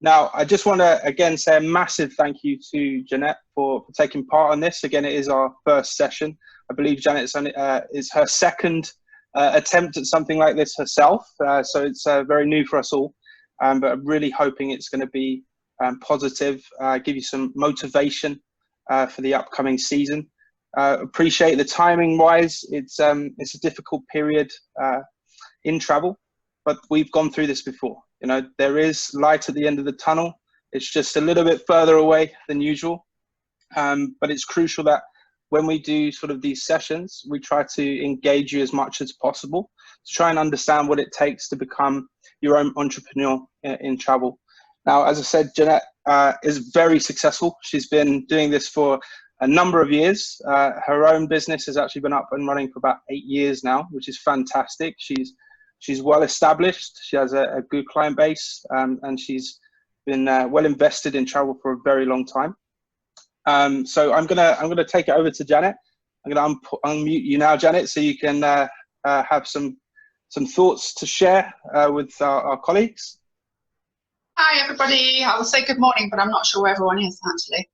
Now, I just want to again say a massive thank you to Jeanette for taking part on this. Again, it is our first session. I believe Janet's is her second attempt at something like this herself. So it's very new for us all, but I'm really hoping it's going to be positive, give you some motivation for the upcoming season. Appreciate the timing wise. It's a difficult period in travel, but we've gone through this before. You know, there is light at the end of the tunnel. It's just a little bit further away than usual. But it's crucial that when we do sort of these sessions, we try to engage you as much as possible to try and understand what it takes to become your own entrepreneur in travel. Now, as I said, Jeanette is very successful. She's been doing this for a number of years. Her own business has actually been up and running for about 8 years now, which is fantastic. She's well established. She has a good client base, and she's been well invested in travel for a very long time. So I'm gonna take it over to Janet. I'm gonna unmute you now, Janet, so you can have some thoughts to share with our colleagues. Hi everybody. I will say good morning, but I'm not sure where everyone is actually.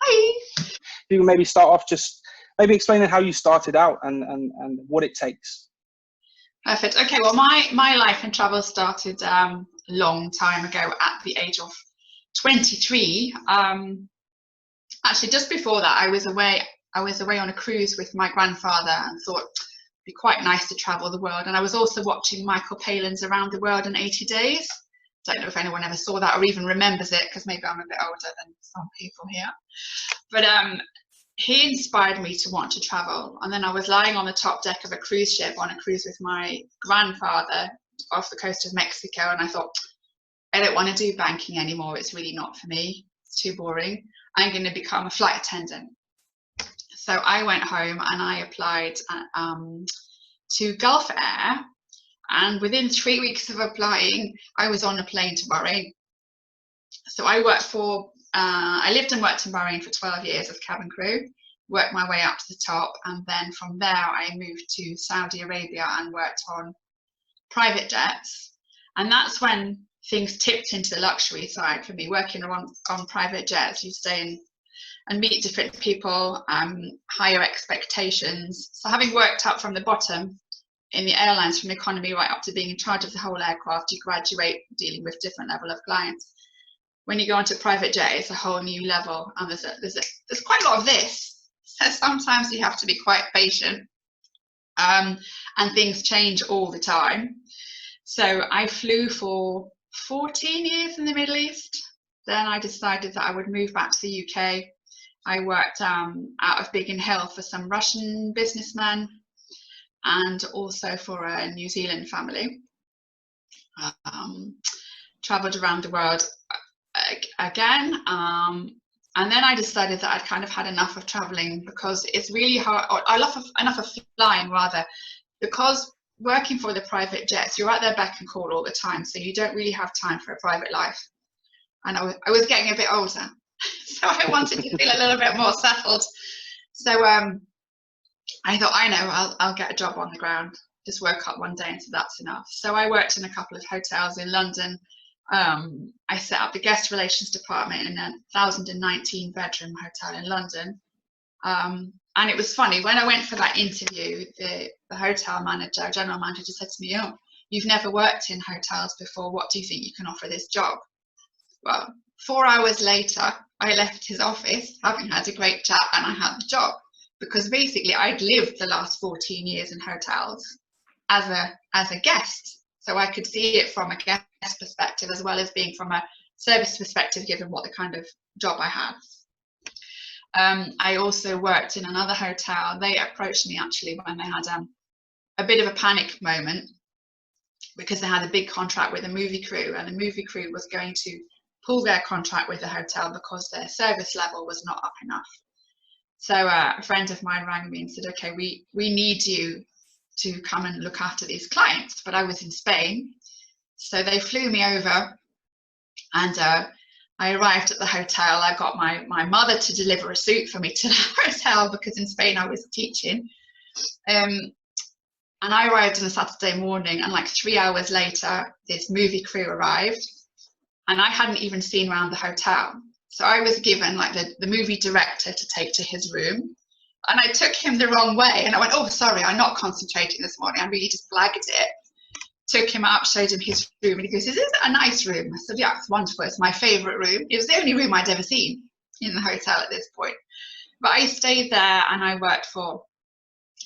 Hi. You can maybe start off just maybe explaining how you started out and what it takes. Perfect. Okay, well my life in travel started a long time ago at the age of 23. Actually, just before that, I was away on a cruise with my grandfather and thought it'd be quite nice to travel the world. And I was also watching Michael Palin's Around the World in 80 Days. Don't know if anyone ever saw that or even remembers it, because maybe I'm a bit older than some people here. But he inspired me to want to travel. And then I was lying on the top deck of a cruise ship on a cruise with my grandfather off the coast of Mexico, and I thought, I don't want to do banking anymore. It's really not for me. It's too boring. I'm going to become a flight attendant. So I went home and I applied to Gulf Air, and within 3 weeks of applying, I was on a plane to Bahrain. So I lived and worked in Bahrain for 12 years as cabin crew, worked my way up to the top, and then from there I moved to Saudi Arabia and worked on private jets. And that's when things tipped into the luxury side for me. Working on private jets, you stay in and meet different people, higher expectations. So having worked up from the bottom in the airlines, from economy right up to being in charge of the whole aircraft, you graduate dealing with different level of clients. When you go onto private jet, it's a whole new level, and there's quite a lot of this. So sometimes you have to be quite patient, and things change all the time. So I flew for 14 years in the Middle East. Then I decided that I would move back to the UK. I worked out of Biggin Hill for some Russian businessmen and also for a New Zealand family. Traveled around the world again. And then I decided that I'd kind of had enough of traveling, because it's really hard, or enough of flying rather, because working for the private jets, you're at their beck and call all the time, so you don't really have time for a private life. And I was getting a bit older, so I wanted to feel a little bit more settled. So I thought, I know, I'll get a job on the ground. Just woke up one day and said, that's enough. So I worked in a couple of hotels in London. I set up the guest relations department in a 1,019 bedroom hotel in London. And it was funny, when I went for that interview, the hotel manager, general manager, said to me, oh, you've never worked in hotels before, what do you think you can offer this job? Well, 4 hours later, I left his office having had a great chat, and I had the job, because basically I'd lived the last 14 years in hotels as a guest. So I could see it from a guest perspective as well as being from a service perspective, given what the kind of job I had. I also worked in another hotel. They approached me actually when they had a bit of a panic moment, because they had a big contract with a movie crew, and the movie crew was going to pull their contract with the hotel because their service level was not up enough. So a friend of mine rang me and said, okay, we need you to come and look after these clients. But I was in Spain, so they flew me over, and I arrived at the hotel. I got my mother to deliver a suit for me to the hotel, because in Spain I was teaching. And I arrived on a Saturday morning, and like 3 hours later, this movie crew arrived. and I hadn't even seen around the hotel. So I was given like the movie director to take to his room, and I took him the wrong way, and I went, oh, sorry, I'm not concentrating this morning, I really just blagged it. Took him up, showed him his room, and he goes, is this a nice room? I said, yeah, it's wonderful, it's my favourite room. It was the only room I'd ever seen in the hotel at this point. But I stayed there, and I worked for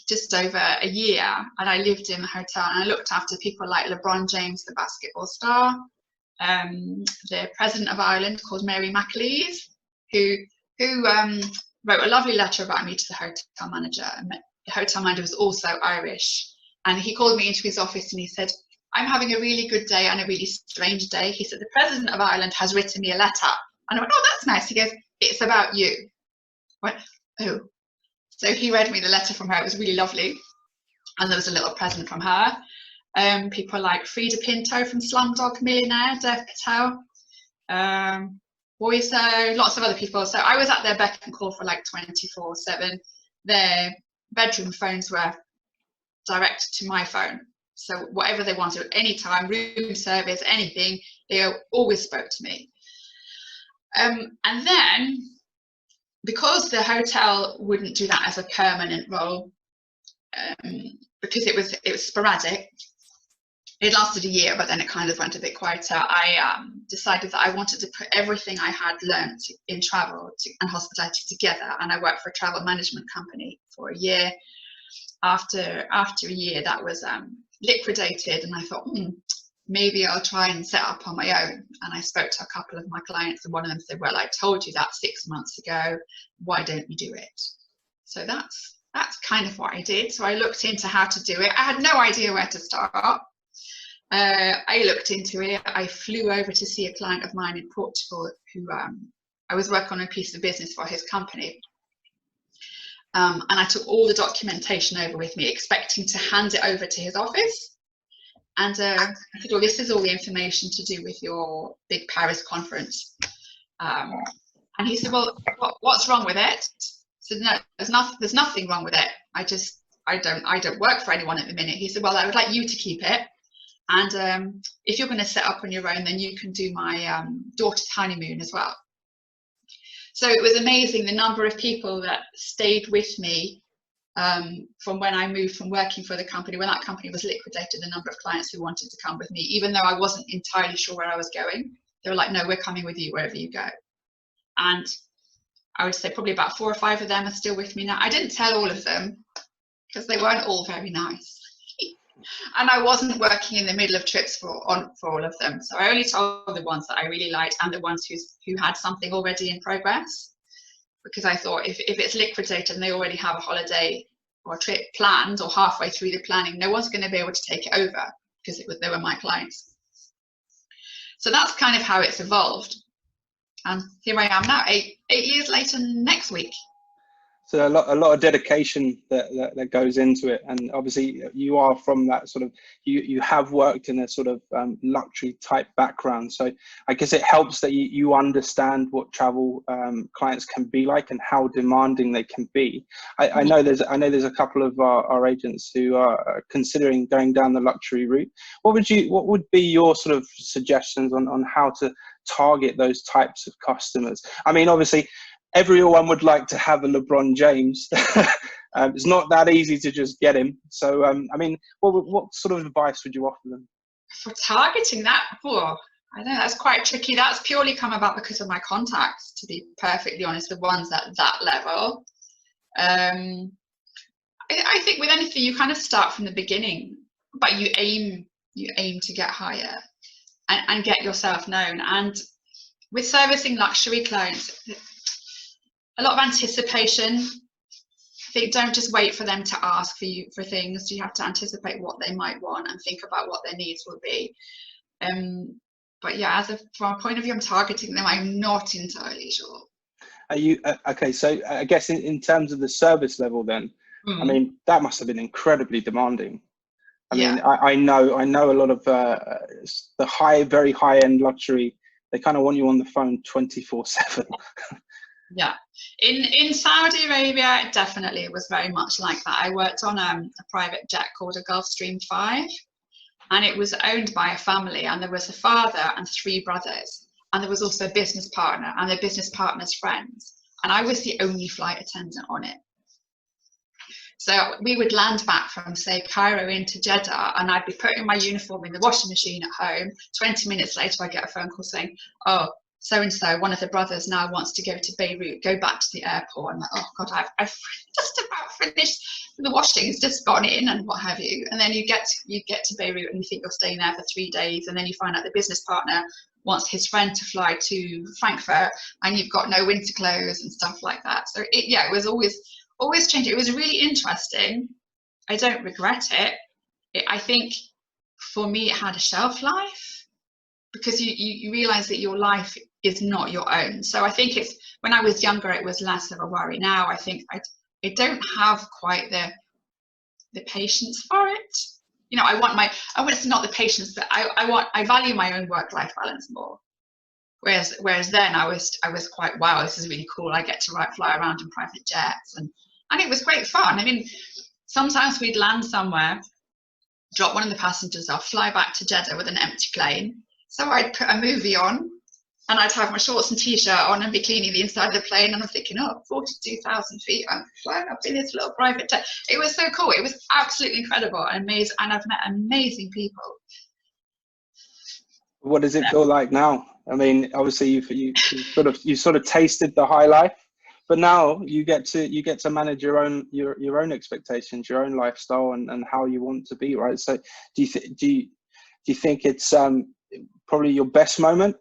just over a year, and I lived in the hotel, and I looked after people like LeBron James, the basketball star, the president of Ireland called Mary Mactavish, who wrote a lovely letter about me to the hotel manager. And the hotel manager was also Irish, and he called me into his office and he said, I'm having a really good day and a really strange day. He said, the president of Ireland has written me a letter. And I went, oh, that's nice. He goes, it's about you. I went, oh. So he read me the letter from her. It was really lovely, and there was a little present from her. People like Frida Pinto from Slumdog Millionaire, Dev Patel, Boyzo, lots of other people. So I was at their beck and call for like 24/7. Their bedroom phones were direct to my phone. So whatever they wanted, anytime, room service, anything, they always spoke to me. And then, because the hotel wouldn't do that as a permanent role, because it was sporadic. It lasted a year, but then it kind of went a bit quieter. I decided that I wanted to put everything I had learned in travel and hospitality together, and I worked for a travel management company for a year. After a year, that was liquidated, and I thought, maybe I'll try and set up on my own. And I spoke to a couple of my clients, and one of them said, well, I told you that 6 months ago, why don't you do it? So that's kind of what I did. So I looked into how to do it. I had no idea where to start. I looked into it. I flew over to see a client of mine in Portugal who I was working on a piece of business for his company. And I took all the documentation over with me, expecting to hand it over to his office. And I said, well, this is all the information to do with your big Paris conference. And he said, well, what's wrong with it? I said, no, there's nothing wrong with it. I don't work for anyone at the minute. He said, well, I would like you to keep it. And if you're going to set up on your own, then you can do my daughter's honeymoon as well. So it was amazing the number of people that stayed with me from when I moved from working for the company. When that company was liquidated, the number of clients who wanted to come with me, even though I wasn't entirely sure where I was going, they were like, no, we're coming with you wherever you go. And I would say probably about 4 or 5 of them are still with me now. I didn't tell all of them because they weren't all very nice. And I wasn't working in the middle of trips for all of them. So I only told the ones that I really liked and the ones who had something already in progress. Because I thought if it's liquidated and they already have a holiday or a trip planned or halfway through the planning, no one's going to be able to take it over because they were my clients. So that's kind of how it's evolved. And here I am now, 8 years later next week. So a lot of dedication that goes into it, and obviously you are from that sort of, you have worked in a sort of luxury type background. So I guess it helps that you understand what travel clients can be like and how demanding they can be. I know there's a couple of our agents who are considering going down the luxury route. What would be your sort of suggestions on how to target those types of customers? I mean, obviously, everyone would like to have a LeBron James. It's not that easy to just get him. So, I mean, what sort of advice would you offer them? For targeting that, I know that's quite tricky. That's purely come about because of my contacts, to be perfectly honest, the ones at that level. I think with anything, you kind of start from the beginning, but you aim to get higher and get yourself known. And with servicing luxury clients, a lot of anticipation. I think don't just wait for them to ask for things. You have to anticipate what they might want and think about what their needs will be. But yeah, from a point of view, I'm targeting them. I'm not entirely sure. Are you okay? So I guess in terms of the service level, then, I mean, that must have been incredibly demanding. I mean, I know a lot of the very high end luxury. They kind of want you on the phone 24/7. Yeah, in Saudi Arabia, it definitely was very much like that. I worked on a private jet called a Gulfstream 5, and it was owned by a family, and there was a father and 3 brothers. and there was also a business partner and their business partner's friends, and I was the only flight attendant on it. So we would land back from, say, Cairo into Jeddah, and I'd be putting my uniform in the washing machine at home. 20 minutes later, I get a phone call saying, oh, so-and-so, one of the brothers now wants to go to Beirut, go back to the airport. I'm like, oh God, I've just about finished. The washing has just gone in and what have you. And then you get to Beirut and you think you're staying there for 3 days, and then you find out the business partner wants his friend to fly to Frankfurt, and you've got no winter clothes and stuff like that. So it was always changing. It was really interesting. I don't regret it. I think for me, it had a shelf life, because you realize that your life is not your own. So I think when I was younger, it was less of a worry. Now I think I don't have quite the patience for it. You know, I want it's not the patience, but I value my own work-life balance more. Whereas then I was quite, wow, this is really cool. I get to fly around in private jets, and it was great fun. I mean, sometimes we'd land somewhere, drop one of the passengers off, fly back to Jeddah with an empty plane. So I'd put a movie on, and I'd have my shorts and t-shirt on and be cleaning the inside of the plane, and I'm thinking, oh, 42,000 feet, I'm flying up in this little private jet. It was so cool. It was absolutely incredible and amazing, and I've met amazing people. What does it feel like now? I mean, obviously you sort of tasted the high life, but now you get to manage your own expectations, your own lifestyle, and how you want to be, right? So do you think it's probably your best moment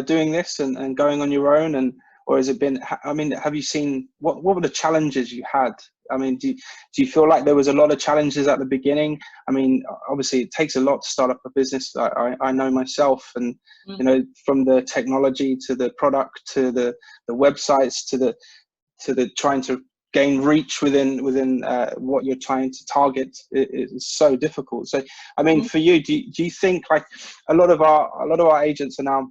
doing this and going on your own, or has it been, I mean, have you seen what were the challenges you had? I mean, do you feel like there was a lot of challenges at the beginning? I mean, obviously it takes a lot to start up a business. I know myself, and you know, from the technology to the product to the websites to the trying to gain reach within what you're trying to target is so difficult. So I mean, for you, do you think, like, a lot of our agents are now,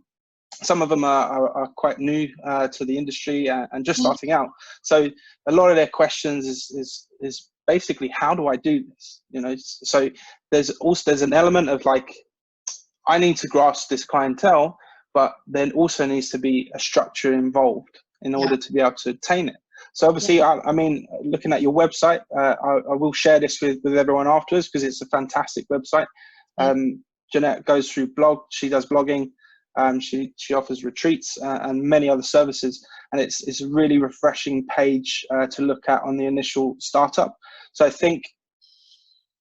some of them are quite new to the industry and just starting out, so a lot of their questions is basically, how do I do this, you know? So there's an element of, like, I need to grasp this clientele, but then also needs to be a structure involved in order to be able to attain it. So obviously, I mean, looking at your website, I will share this with everyone afterwards, because it's a fantastic website. Jeanette goes through she does blogging, she offers retreats and many other services, and it's a really refreshing page to look at on the initial startup. So I think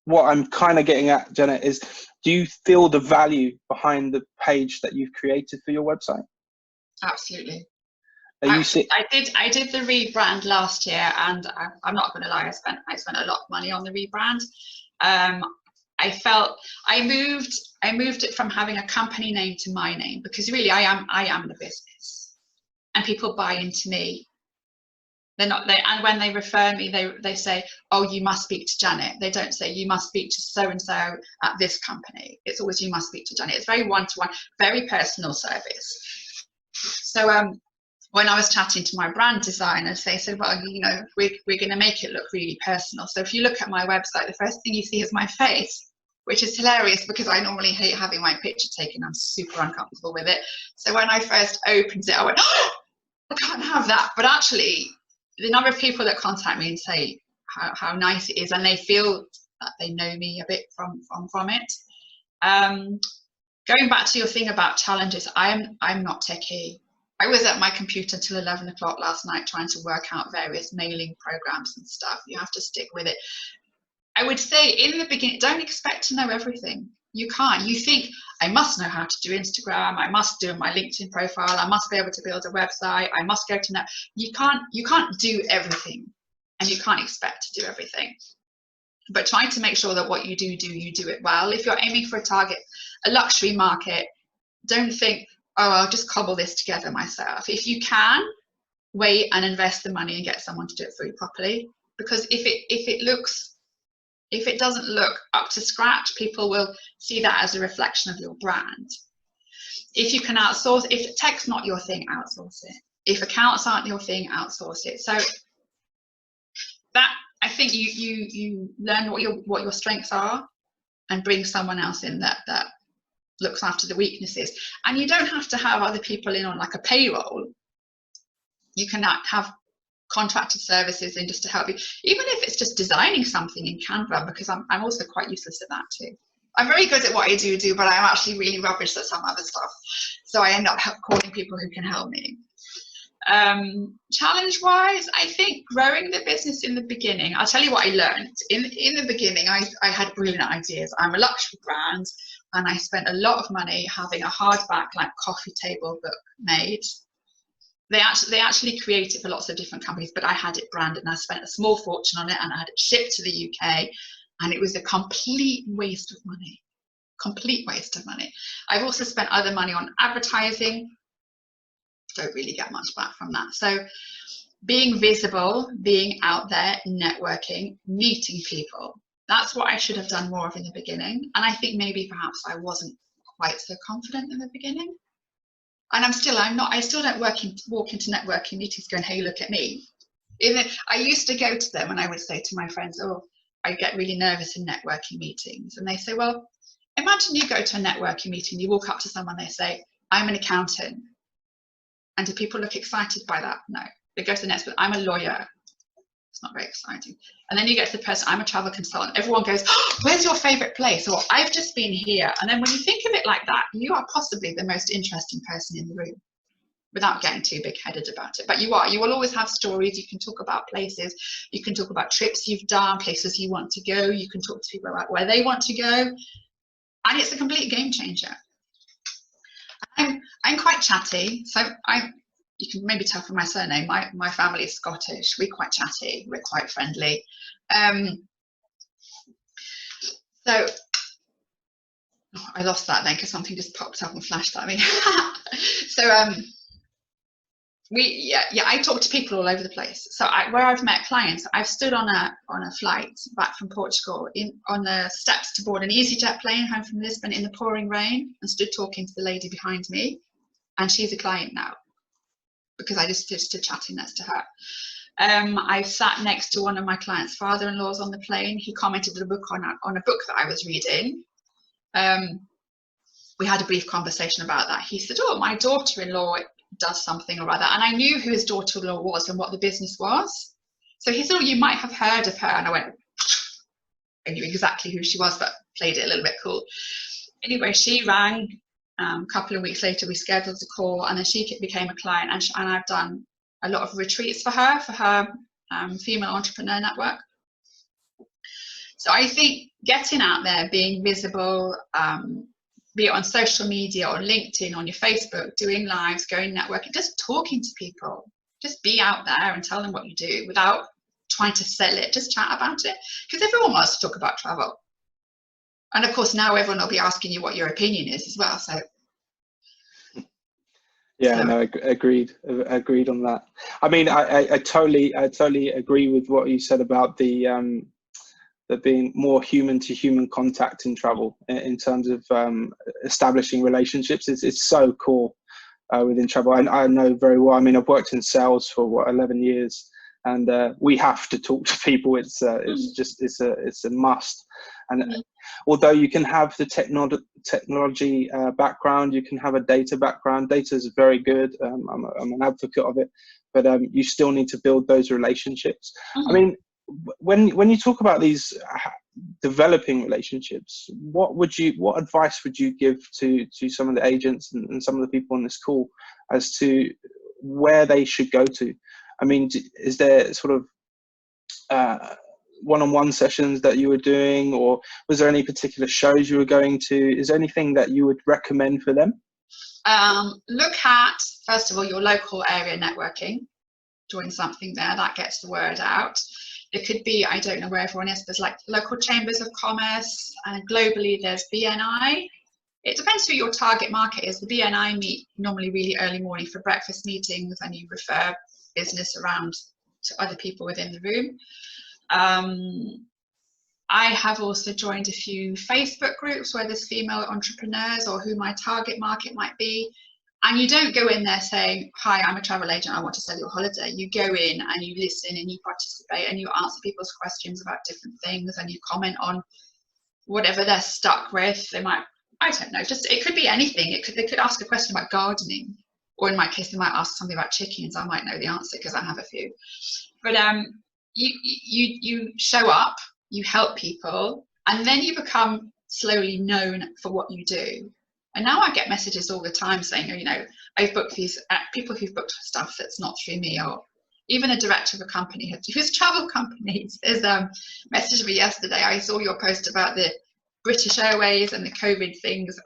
what I'm kind of getting at, Jeanette, is, do you feel the value behind the page that you've created for your website? Absolutely. I did the rebrand last year, and I'm not going to lie, I spent a lot of money on the rebrand. I felt I moved it from having a company name to my name, because really I am the business, and people buy into me. And when they refer me, they say, oh, you must speak to Janet. They don't say, you must speak to so and so at this company. It's always, you must speak to Janet. It's very one-to-one, very personal service. So when I was chatting to my brand designers, they said, well, you know, we're going to make it look really personal. So if you look at my website, the first thing you see is my face, which is hilarious, because I normally hate having my picture taken. I'm super uncomfortable with it. So when I first opened it, I went, oh, I can't have that. But actually, the number of people that contact me and say how nice it is, and they feel that they know me a bit from it. Going back to your thing about challenges, I'm not techie. I was at my computer till 11 o'clock last night trying to work out various mailing programs and stuff. You have to stick with it. I would say in the beginning, don't expect to know everything. You can't. You think, I must know how to do Instagram, I must do my LinkedIn profile, I must be able to build a website, I must go to know. You can't do everything, and you can't expect to do everything. But try to make sure that what you do it well. If you're aiming for a luxury market, don't think, oh, I'll just cobble this together myself. If you can, wait and invest the money and get someone to do it for you properly. Because if it doesn't look up to scratch, people will see that as a reflection of your brand. If you can outsource, if tech's not your thing, outsource it. If accounts aren't your thing, outsource it. So that, I think you learn what your strengths are, and bring someone else in that looks after the weaknesses. And you don't have to have other people in on like a payroll. You can have contracted services in just to help you, even if it's just designing something in Canva, because I'm also quite useless at that too. I'm very good at what I do, but I'm actually really rubbish at some other stuff. So I end up calling people who can help me. Challenge-wise, I think growing the business in the beginning, I'll tell you what I learned. In the beginning, I had brilliant ideas. I'm a luxury brand, and I spent a lot of money having a hardback, like coffee table book made. They actually create it for lots of different companies, but I had it branded, and I spent a small fortune on it, and I had it shipped to the UK, and it was a complete waste of money. Complete waste of money. I've also spent other money on advertising. Don't really get much back from that. So being visible, being out there, networking, meeting people, that's what I should have done more of in the beginning. And I think maybe perhaps I wasn't quite so confident in the beginning. And I still don't walk into networking meetings going, hey, look at me. I used to go to them and I would say to my friends, oh, I get really nervous in networking meetings. And they say, well, imagine you go to a networking meeting, you walk up to someone, they say, I'm an accountant. And do people look excited by that? No. They go to the next one, I'm a lawyer. It's not very exciting. And then you get to the person, I'm a travel consultant. Everyone goes, oh, where's your favorite place? Or I've just been here. And then when you think of it like that, you are possibly the most interesting person in the room, without getting too big-headed about it. But you will always have stories. You can talk about places. You can talk about trips you've done, places you want to go. You can talk to people about where they want to go. And it's a complete game changer. I'm quite chatty, so you can maybe tell from my surname, my family is Scottish. We're quite chatty, we're quite friendly. So I lost that then because something just popped up and flashed at me. So I talk to people all over the place. So where I've met clients, I've stood on a flight back from Portugal on the steps to board an EasyJet plane home from Lisbon in the pouring rain, and stood talking to the lady behind me, and she's a client now because I just stood chatting next to her. I sat next to one of my clients' father-in-laws on the plane. He commented on a book that I was reading. We had a brief conversation about that. He said, oh, my daughter-in-law does something or other. And I knew who his daughter-in-law was and what the business was. So he said, oh, you might have heard of her. And I went, I knew exactly who she was, but played it a little bit cool. Anyway, she rang. A couple of weeks later, we scheduled a call, and then she became a client. And I've done a lot of retreats for her female entrepreneur network. So I think getting out there, being visible, be it on social media, on LinkedIn, on your Facebook, doing lives, going networking, just talking to people, just be out there and tell them what you do without trying to sell it, just chat about it, because everyone wants to talk about travel. And of course, now everyone will be asking you what your opinion is as well. So yeah, no, agreed on that. I mean, I totally agree with what you said about the being more human to human contact in travel in terms of establishing relationships. It's so core within travel. I know very well. I mean, I've worked in sales for 11 years, and we have to talk to people. It's a must. And although you can have the technology background, you can have a data background. Data is very good. I'm an advocate of it, but you still need to build those relationships. I mean, when you talk about these developing relationships, what advice would you give to some of the agents and some of the people on this call as to where they should go to? I mean, is there sort of one-on-one sessions that you were doing, or was there any particular shows you were going to? Is there anything that you would recommend for them? Look at, first of all, your local area networking. Join something there, that gets the word out. It could be, I don't know where everyone is, there's like local chambers of commerce, and globally there's BNI. It depends who your target market is. The BNI meet normally really early morning for breakfast meetings, and you refer business around to other people within the room. I have also joined a few Facebook groups where there's female entrepreneurs or who my target market might be. And you don't go in there saying, hi, I'm a travel agent, I want to sell you a holiday. You go in and you listen and you participate and you answer people's questions about different things, and you comment on whatever they're stuck with. They might I don't know, just it could be anything. They could ask a question about gardening, or in my case, they might ask something about chickens. I might know the answer because I have a few. But you show up, you help people, and then you become slowly known for what you do. And now I get messages all the time saying, you know, I've booked these people who've booked stuff that's not through me, or even a director of a company who's travel companies has messaged me yesterday. I saw your post about the British Airways and the COVID things.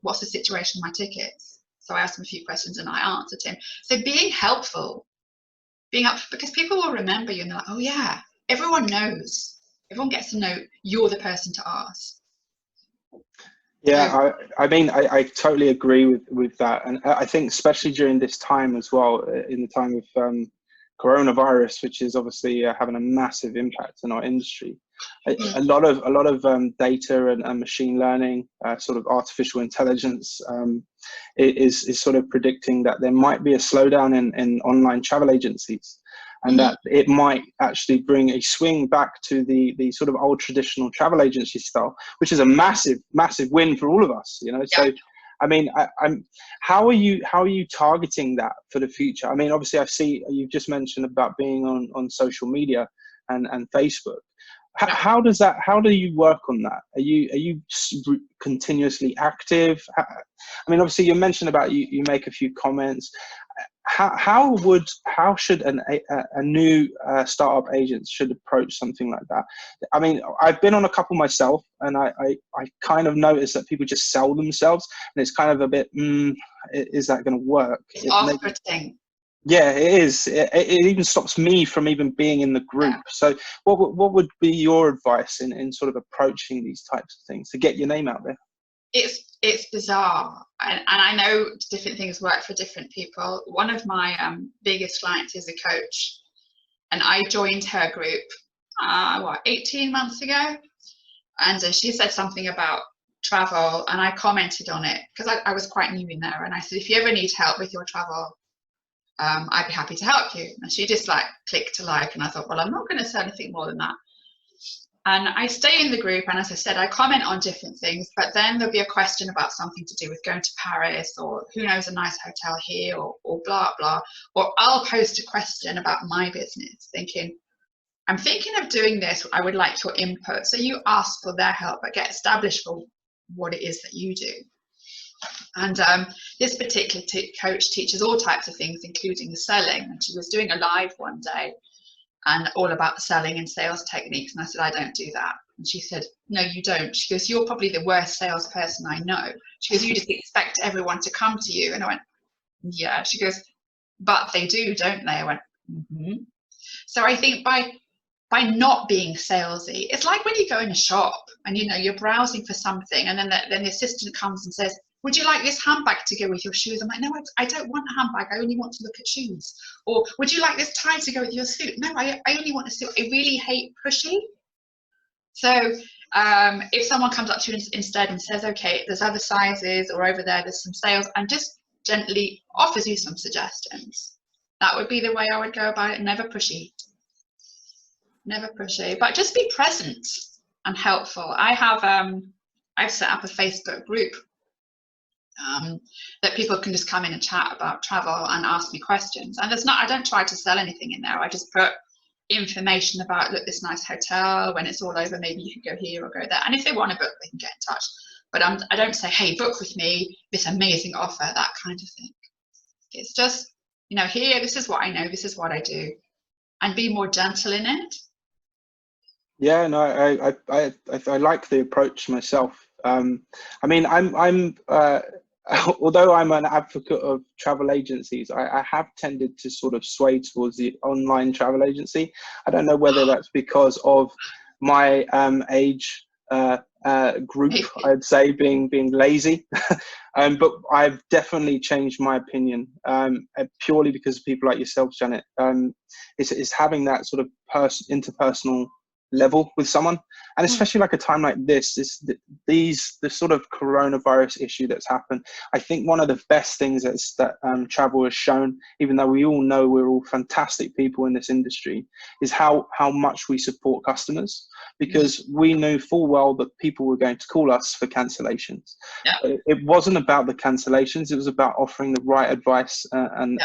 What's the situation with my tickets? So I asked him a few questions and I answered him. So being helpful, because people will remember you and they're like, oh yeah, everyone knows. Everyone gets to know you're the person to ask. Yeah, I mean, I totally agree with that. And I think especially during this time as well, in the time of coronavirus, which is obviously having a massive impact on our industry, a lot of data and machine learning, sort of artificial intelligence, is sort of predicting that there might be a slowdown in online travel agencies. And that it might actually bring a swing back to the sort of old traditional travel agency style, which is a massive win for all of us, you know. So, I mean, how are you targeting that for the future? I mean, obviously, I see you've just mentioned about being on social media and Facebook. How do you work on that? Are you continuously active? I mean, obviously, you mentioned about you make a few comments. How should a new startup agent should approach something like that? I mean, I've been on a couple myself, and I kind of noticed that people just sell themselves, and it's kind of a bit, is that going to work? It's off-putting. Yeah, it is. It even stops me from even being in the group. Yeah. So what would be your advice in sort of approaching these types of things to get your name out there? It's bizarre, and I know different things work for different people. One of my biggest clients is a coach, and I joined her group 18 months ago, and she said something about travel, and I commented on it because I was quite new in there, and I said, if you ever need help with your travel, I'd be happy to help you. And she just like clicked to like, and I thought, well, I'm not going to say anything more than that. And I stay in the group, and as I said, I comment on different things, but then there'll be a question about something to do with going to Paris, or who knows a nice hotel here, or blah, blah. Or I'll post a question about my business thinking, I'm thinking of doing this, I would like your input. So you ask for their help, but get established for what it is that you do. And this particular coach teaches all types of things, including the selling. And she was doing a live one day, and all about the selling and sales techniques. And I said, I don't do that. And she said, no, you don't. She goes, you're probably the worst salesperson I know. She goes, you just expect everyone to come to you. And I went, yeah. She goes, but they do, don't they? I went, mm-hmm. So I think by not being salesy, it's like when you go in a shop and, you know, you're browsing for something, and then the assistant comes and says, would you like this handbag to go with your shoes? I'm like, no, I don't want a handbag. I only want to look at shoes. Or would you like this tie to go with your suit? No, I only want a suit. I really hate pushy. So if someone comes up to you instead and says, okay, there's other sizes, or over there's some sales, and just gently offers you some suggestions, that would be the way I would go about it. Never pushy. Never pushy, but just be present and helpful. I've set up a Facebook group that people can just come in and chat about travel and ask me questions. And I don't try to sell anything in there. I just put information about, look, this nice hotel, when it's all over, maybe you can go here or go there. And if they want to book, they can get in touch. But I don't say, hey, book with me, this amazing offer, that kind of thing. It's just, you know, here, this is what I know, this is what I do, and be more gentle in it. Yeah, no, I like the approach myself. I mean, I'm although I'm an advocate of travel agencies, I have tended to sort of sway towards the online travel agency. I don't know whether that's because of my age group, I'd say, being lazy, but I've definitely changed my opinion purely because of people like yourself, Janet. It's having that sort of interpersonal level with someone, and especially like a time like this, the sort of coronavirus issue that's happened. I think one of the best things that travel has shown, even though we all know we're all fantastic people in this industry, is how much we support customers, because we knew full well that people were going to call us for cancellations. It wasn't about the cancellations, it was about offering the right advice, and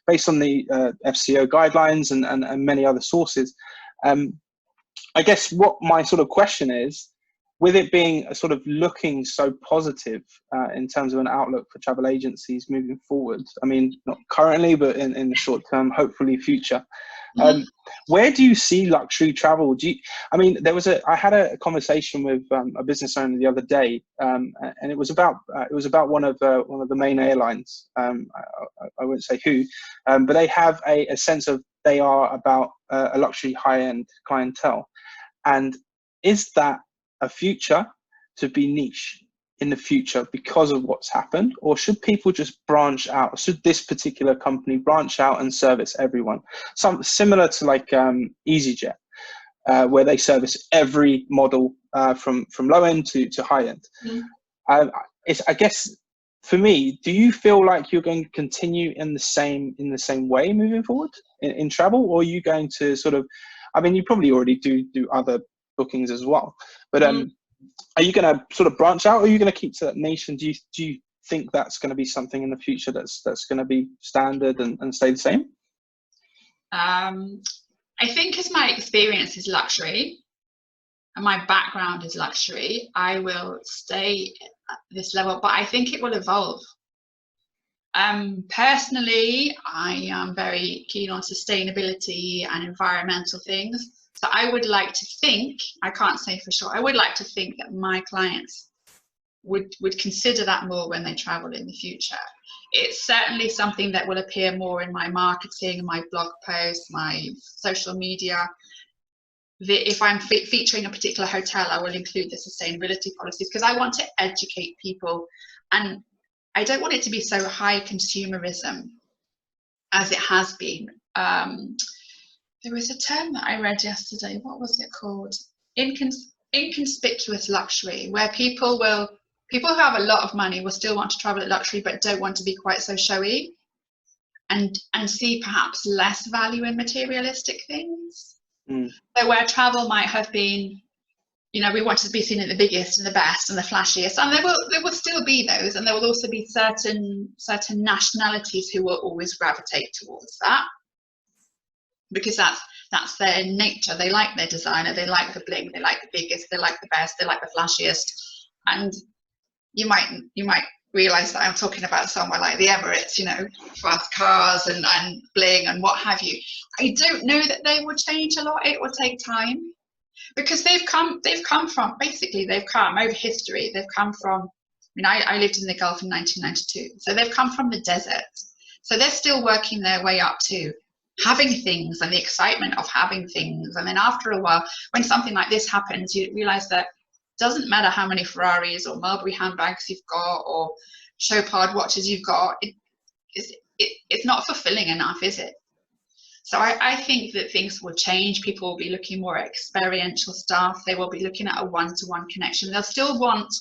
based on the FCO guidelines and many other sources. I guess what my sort of question is, with it being sort of looking so positive in terms of an outlook for travel agencies moving forward, I mean, not currently, but in the short term, hopefully future, where do you see luxury travel? I mean, I had a conversation with a business owner the other day, and it was about one of the main airlines. I won't say who, but they have a sense of, they are about a luxury high-end clientele. And is that a future to be niche in the future because of what's happened? Or should people just branch out? Should this particular company branch out and service everyone? Some similar to like EasyJet, where they service every model from low end to high end. I guess for me, do you feel like you're going to continue in the same way moving forward in travel, or are you going to sort of, I mean, you probably already do other bookings as well, but are you going to sort of branch out, or are you going to keep to that niche? And do you think that's going to be something in the future that's going to be standard and stay the same? I think, as my experience is luxury and my background is luxury, I will stay at this level, but I think it will evolve. Personally, I am very keen on sustainability and environmental things. So I would like to think, I can't say for sure, I would like to think that my clients would consider that more when they travel in the future. It's certainly something that will appear more in my marketing, my blog posts, my social media. If I'm featuring a particular hotel, I will include the sustainability policies, because I want to educate people, and I don't want it to be so high consumerism as it has been. There was a term that I read yesterday. What was it called? Inconspicuous luxury, where people who have a lot of money will still want to travel at luxury, but don't want to be quite so showy, and see perhaps less value in materialistic things. So where travel might have been, you know, we want to be seen at the biggest and the best and the flashiest, and there will still be those, and there will also be certain nationalities who will always gravitate towards that, because that's their nature. They like their designer, they like the bling, they like the biggest, they like the best, they like the flashiest. And you might realize that I'm talking about somewhere like the Emirates, you know, fast cars and bling and what have you. I don't know that they will change a lot. It will take time, because they've come from, basically they've come over history. They've come from, I mean, I lived in the Gulf in 1992, so they've come from the desert. So they're still working their way up to having things and the excitement of having things. And then after a while, when something like this happens, you realize that it doesn't matter how many Ferraris or Mulberry handbags you've got or Chopard watches you've got, it's not fulfilling enough, is it? So I think that things will change. People will be looking more at experiential stuff. They will be looking at a one-to-one connection. They'll still want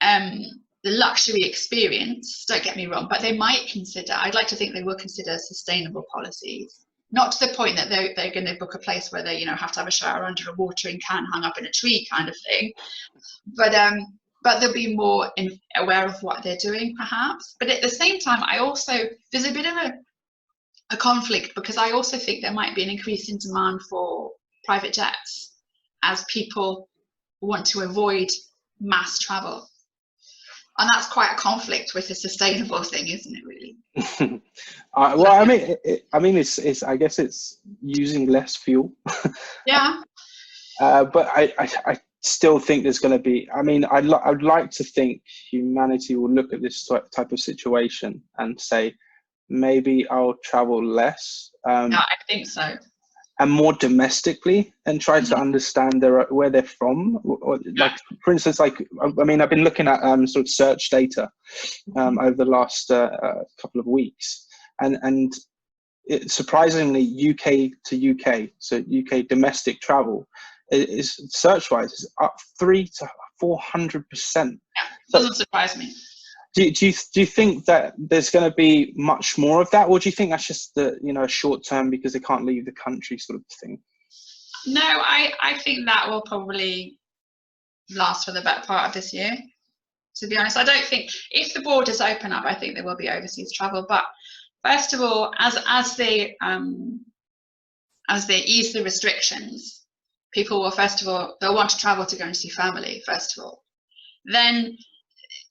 the luxury experience, don't get me wrong, but they might consider, I'd like to think they will consider sustainable policies. Not to the point that they're going to book a place where they, you know, have to have a shower under a watering can hung up in a tree kind of thing. But they'll be more aware of what they're doing, perhaps. But at the same time, there's a bit of a conflict, because I also think there might be an increase in demand for private jets as people want to avoid mass travel. And that's quite a conflict with a sustainable thing, isn't it, really? Well, I mean, it's I guess it's using less fuel. Yeah. But I still think there's going to be, I mean, I'd like to think humanity will look at this type of situation and say, maybe I'll travel less. Yeah, I think so. And more domestically, and try to understand where they're from. Or like, for instance, like, I mean, I've been looking at sort of search data over the last couple of weeks, and surprisingly, UK to UK, so UK domestic travel, is search-wise is up 300 to 400%. Yeah, doesn't surprise me. Do you think that there's going to be much more of that, or do you think that's just the short term because they can't leave the country sort of thing? No, I think that will probably last for the better part of this year. To be honest, I don't think, if the borders open up, I think there will be overseas travel. But first of all, as they ease the restrictions, people will, first of all, they'll want to travel to go and see family, first of all. Then,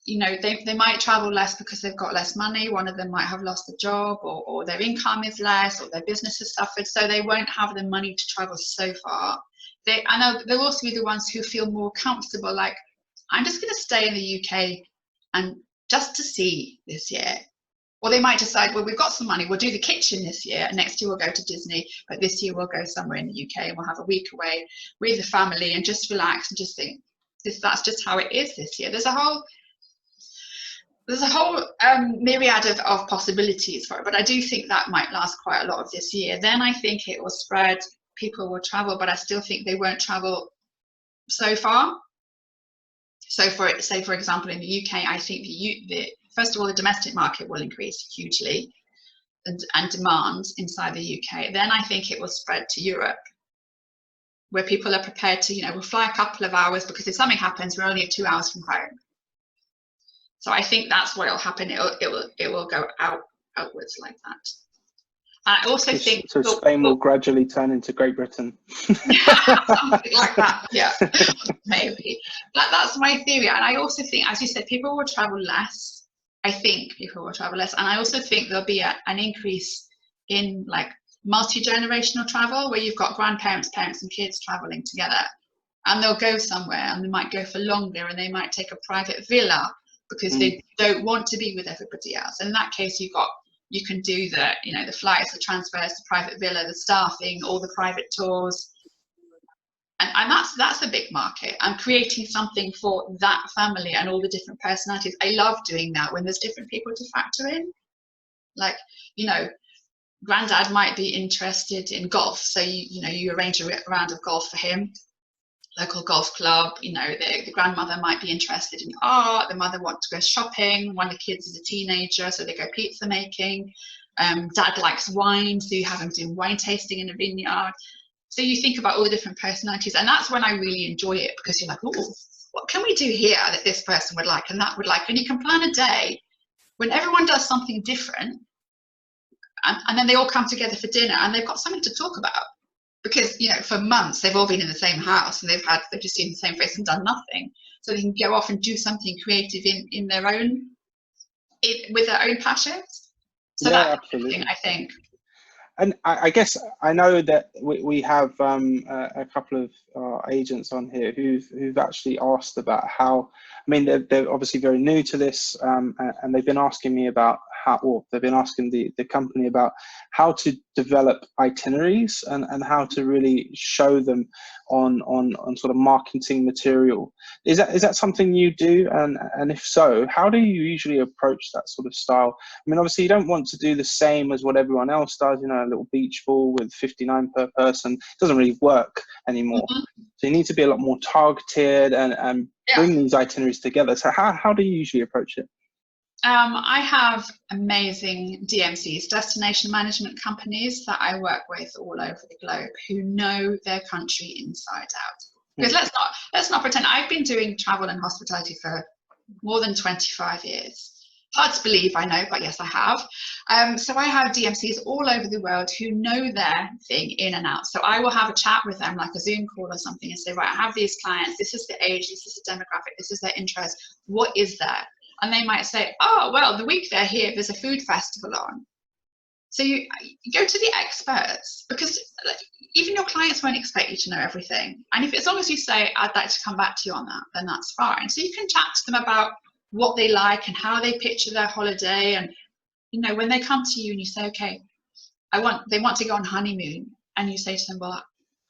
they might travel less because they've got less money. One of them might have lost a job, or their income is less, or their business has suffered, so they won't have the money to travel so far. I know they'll also be the ones who feel more comfortable, like, I'm just going to stay in the UK and just to see this year. Or they might decide, well, we've got some money, we'll do the kitchen this year, and next year we'll go to Disney, but this year we'll go somewhere in the UK and we'll have a week away with the family and just relax and just think, that's just how it is this year. There's a whole myriad of possibilities for it, but I do think that might last quite a lot of this year. Then I think it will spread, people will travel, but I still think they won't travel so far. So for example, in the UK, I think first of all, the domestic market will increase hugely and demand inside the UK. Then I think it will spread to Europe, where people are prepared to, we'll fly a couple of hours because if something happens, we're only 2 hours from home. So I think that's what will happen. It will go outwards like that. I also think so Spain will gradually turn into Great Britain. Something like that, yeah, maybe. That's my theory. And I also think, as you said, people will travel less. I think people will travel less. And I also think there'll be an increase in like multi-generational travel, where you've got grandparents, parents and kids traveling together. And they'll go somewhere and they might go for longer, and they might take a private villa because they don't want to be with everybody else. And in that case, you can do the flights, the transfers, the private villa, the staffing, all the private tours, and that's a big market. I'm creating something for that family and all the different personalities. I love doing that when there's different people to factor in. Like, granddad might be interested in golf, so you arrange a round of golf for him. Local golf club, the grandmother might be interested in art, the mother wants to go shopping, one of the kids is a teenager, so they go pizza making. Dad likes wine, so you have him doing wine tasting in a vineyard. So you think about all the different personalities, and that's when I really enjoy it, because you're like, oh, what can we do here that this person would like and that would like? And you can plan a day when everyone does something different, and then they all come together for dinner and they've got something to talk about. Because, for months they've all been in the same house and they've just seen the same face and done nothing. So they can go off and do something creative in their own, with their own passions. So yeah, that's absolutely. I think. And I guess I know that we have a couple of agents on here who've actually asked about how. I mean, they're obviously very new to this, and they've been asking me about they've been asking the company about how to develop itineraries and how to really show them on sort of marketing material. Is that something you do? And if so, how do you usually approach that sort of style? I mean, obviously you don't want to do the same as what everyone else does, a little beach ball with 59 per person. It doesn't really work anymore. Mm-hmm. So you need to be a lot more targeted and bring these itineraries together. So how do you usually approach it? I have amazing DMCs, destination management companies, that I work with all over the globe, who know their country inside out. Because let's not pretend. I've been doing travel and hospitality for more than 25 years. Hard to believe, I know, but yes, I have. So I have DMCs all over the world who know their thing in and out. So I will have a chat with them, like a Zoom call or something, and say, right, I have these clients. This is the age, this is the demographic, this is their interest. What is there? And they might say, oh, well, the week they're here, there's a food festival on. So you go to the experts, because even your clients won't expect you to know everything. And as long as you say, I'd like to come back to you on that, then that's fine. So you can chat to them about what they like and how they picture their holiday. And, when they come to you and you say, okay, they want to go on honeymoon. And you say to them, well,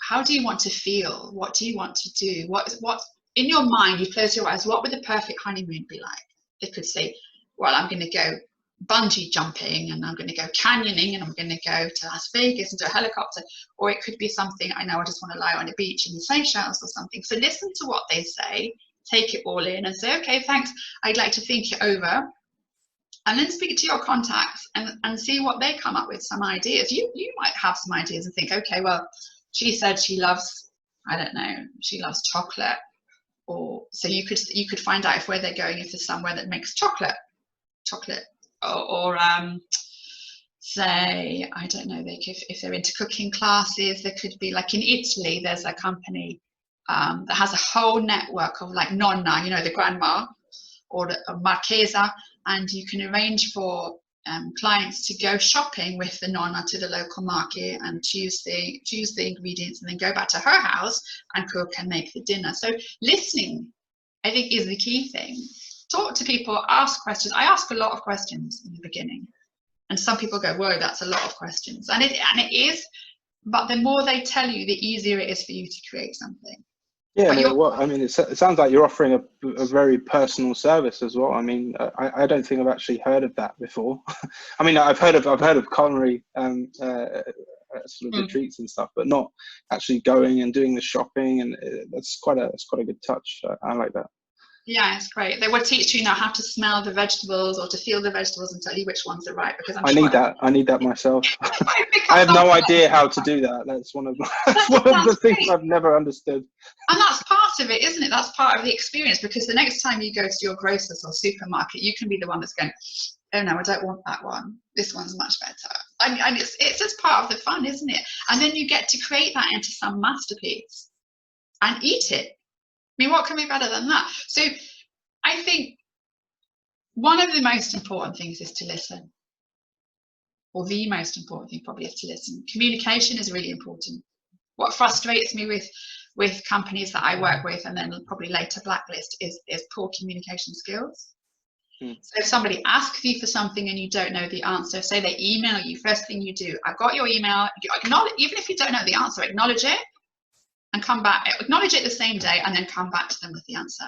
how do you want to feel? What do you want to do? What in your mind, you close your eyes, what would the perfect honeymoon be like? They could say, well, I'm going to go bungee jumping, and I'm going to go canyoning, and I'm going to go to Las Vegas and do a helicopter. Or it could be something, I know I just want to lie on a beach in the Seychelles or something. So listen to what they say, take it all in and say, okay, thanks, I'd like to think it over. And then speak to your contacts and see what they come up with, some ideas. You might have some ideas and think, okay, well, she said she loves, I don't know, she loves chocolate. Or so you could find out if where they're going, if there's somewhere that makes chocolate, or say, I don't know, if they're into cooking classes, there could be, like in Italy, there's a company that has a whole network of like nonna, you know, the grandma, or the marchesa, and you can arrange for clients to go shopping with the nonna to the local market and choose the ingredients, and then go back to her house and cook and make the dinner. So listening, I think, is the key thing. Talk to people, ask questions. I ask a lot of questions in the beginning, and some people go, whoa, that's a lot of questions, and it is, but the more they tell you, the easier it is for you to create something. Yeah, no, I mean, it sounds like you're offering a very personal service as well. I mean, I don't think I've actually heard of that before. I mean, I've heard of culinary sort of retreats and stuff, but not actually going and doing the shopping, and that's quite a good touch. I like that. Yeah, it's great. They will teach you now how to smell the vegetables or to feel the vegetables and tell you which ones are right. Because I need that myself. I have no idea how to do that. That's one of the things I've never understood. And that's part of it, isn't it? That's part of the experience, because the next time you go to your grocer's or supermarket, you can be the one that's going, oh no, I don't want that one. This one's much better. And it's just part of the fun, isn't it? And then you get to create that into some masterpiece and eat it. I mean, what can be better than that? So I think one of the most important things is to listen. Or the most important thing probably is to listen. Communication is really important. What frustrates me with companies that I work with, and then probably later blacklist, is poor communication skills. So if somebody asks you for something and you don't know the answer, say they email you, first thing you do, I've got your email, acknowledge, even if you don't know the answer, acknowledge it. And come back, acknowledge it the same day, and then come back to them with the answer.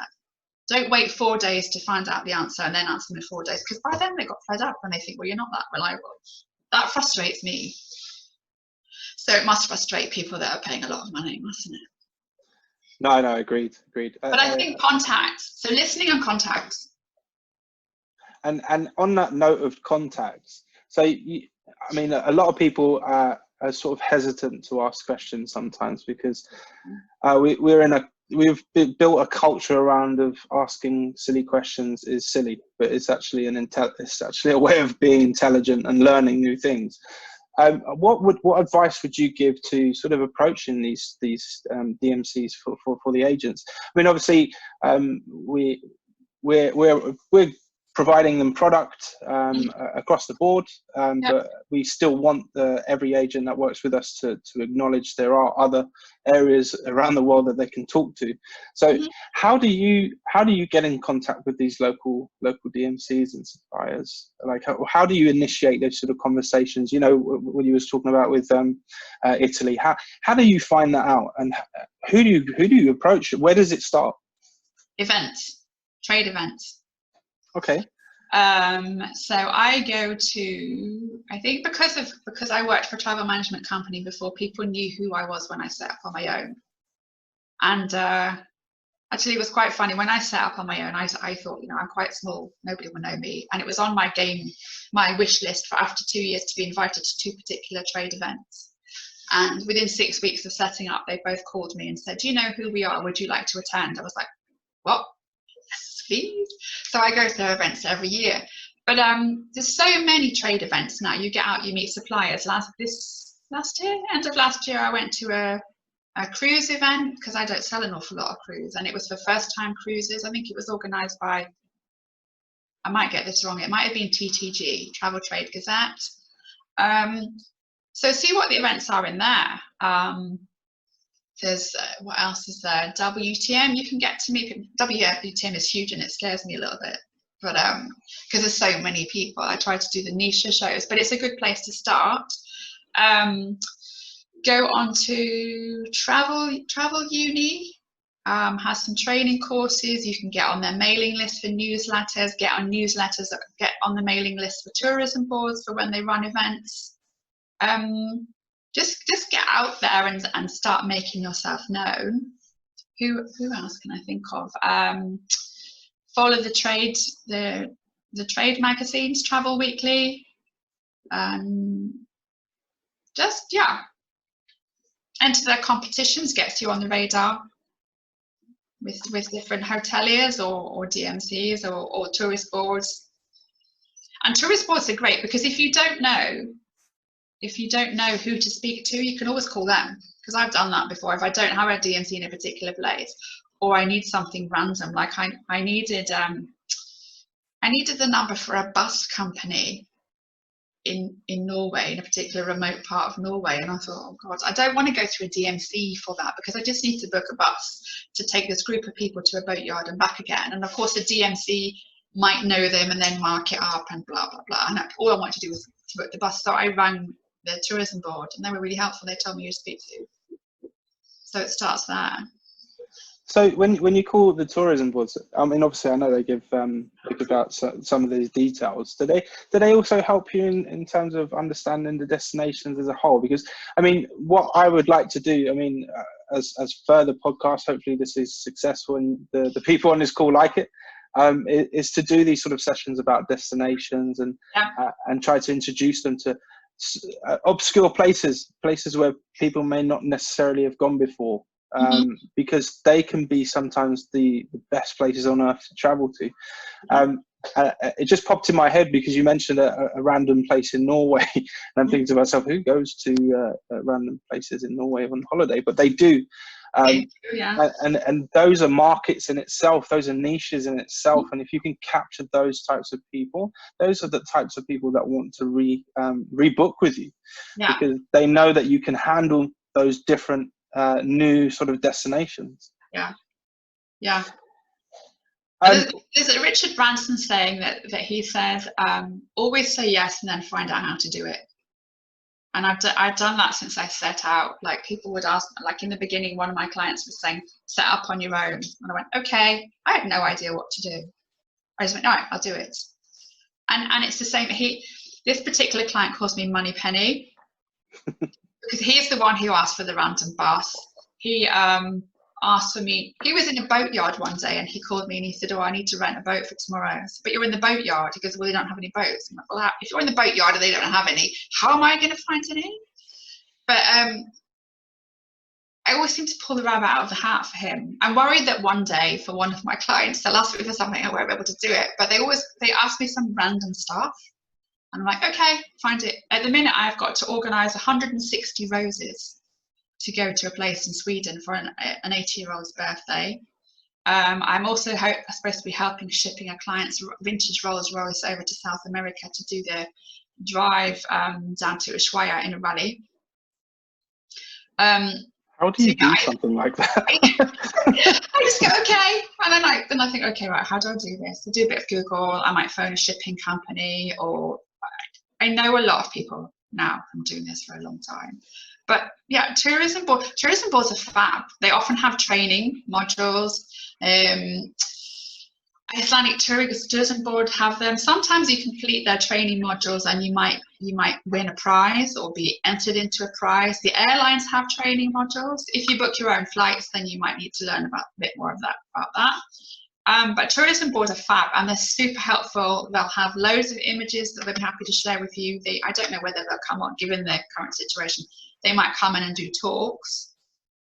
Don't wait 4 days to find out the answer and then answer them in 4 days, because by then they got fed up and they think, well, you're not that reliable. That frustrates me. So it must frustrate people that are paying a lot of money, mustn't it? No, agreed. But I think contacts, so listening and contacts. And on that note of contacts, so I mean, a lot of people are sort of hesitant to ask questions sometimes, because we've built a culture around of asking silly questions is silly, but it's actually it's actually a way of being intelligent and learning new things. What advice would you give to sort of approaching these DMCs for the agents? I mean, obviously, we're providing them product across the board, but we still want every agent that works with us to acknowledge there are other areas around the world that they can talk to. So how do you get in contact with these local DMCs and suppliers? Like how do you initiate those sort of conversations? You know, what you was talking about with Italy. How do you find that out, and who do you approach? Where does it start? Events, trade events. Okay. So I go to, I think because I worked for a travel management company before, people knew who I was when I set up on my own. And actually it was quite funny. When I set up on my own, I thought, you know, I'm quite small, nobody will know me. And it was on my wish list for after 2 years to be invited to 2 particular trade events. And within 6 weeks of setting up, they both called me and said, do you know who we are? Would you like to attend? I was like, what? Yes, please. So I go to their events every year. But there's so many trade events now. You get out, you meet suppliers. Last year, end of last year, I went to a cruise event, because I don't sell an awful lot of cruise, and it was for first-time cruises. I think it was organised by, I might get this wrong, it might have been TTG, Travel Trade Gazette. So see what the events are in there. There's what else is there? WTM, you can get to meet. WTM is huge and it scares me a little bit, but because there's so many people, I try to do the niche shows, but it's a good place to start. Go on to Travel Uni. has some training courses. You can get on their mailing list for newsletters, get on newsletters, get on the mailing list for tourism boards for when they run events. Just get out there and start making yourself known. Who else can I think of? Follow the trade magazines, Travel Weekly. Just enter their competitions, gets you on the radar with different hoteliers or DMCs or tourist boards. And tourist boards are great because if you don't know who to speak to, you can always call them, because I've done that before. If I don't have a DMC in a particular place, or I need something random, like I needed the number for a bus company in Norway, in a particular remote part of Norway, and I thought, oh God, I don't want to go through a DMC for that, because I just need to book a bus to take this group of people to a boatyard and back again. And of course the DMC might know them and then mark it up and blah blah blah, and all I wanted to do was to book the bus. So I rang the tourism board and they were really helpful. They told me who to speak to. So it starts there. So when you call the tourism boards, I mean, obviously I know they give out some of these details. Do they also help you in terms of understanding the destinations as a whole? Because I mean, what I would like to do, I mean, as further podcasts, hopefully this is successful and the people on this call like it, is to do these sort of sessions about destinations and try to introduce them to obscure places where people may not necessarily have gone before. Because they can be sometimes the best places on earth to travel to. It just popped in my head because you mentioned a random place in Norway, and I'm thinking to myself, who goes to random places in Norway on holiday? But they do. And those are markets in itself, those are niches in itself, and if you can capture those types of people, those are the types of people that want to rebook with you, because they know that you can handle those different new sort of destinations. There's a Richard Branson saying that he says, always say yes and then find out how to do it. And I've done that since I set out. Like, people would ask, like in the beginning, one of my clients was saying, set up on your own. And I went, okay, I had no idea what to do. I just went, all right, I'll do it. And it's the same. This particular client calls me Money Penny. Because he's the one who asked for the random bus. He asked for me. He was in a boatyard one day and he called me and he said, oh, I need to rent a boat for tomorrow. I said, but you're in the boatyard. He goes, well, they don't have any boats. I'm like, well, if you're in the boatyard and they don't have any, how am I going to find any? But I always seem to pull the rabbit out of the hat for him. I'm worried that one day for one of my clients, they'll ask me for something and I won't be able to do it. But they ask me some random stuff. And I'm like, okay, find it. At the minute, I've got to organise 160 roses to go to a place in Sweden for an 80-year-old's birthday. I'm also supposed to be helping shipping a client's vintage Rolls Royce over to South America to do the drive down to Ushuaia in a rally. How do you do something like that? I just go, okay. And then I think, okay, right, how do I do this? I do a bit of Google. I might phone a shipping company, or I know a lot of people now from doing this for a long time. But yeah, tourism boards are fab. They often have training modules. Icelandic tourism board have them. Sometimes you complete their training modules and you might win a prize or be entered into a prize. The airlines have training modules. If you book your own flights, then you might need to learn about a bit more of about that. But tourism boards are fab and they're super helpful. They'll have loads of images that they'll be happy to share with you. I don't know whether they'll come on, given their current situation. They might come in and do talks,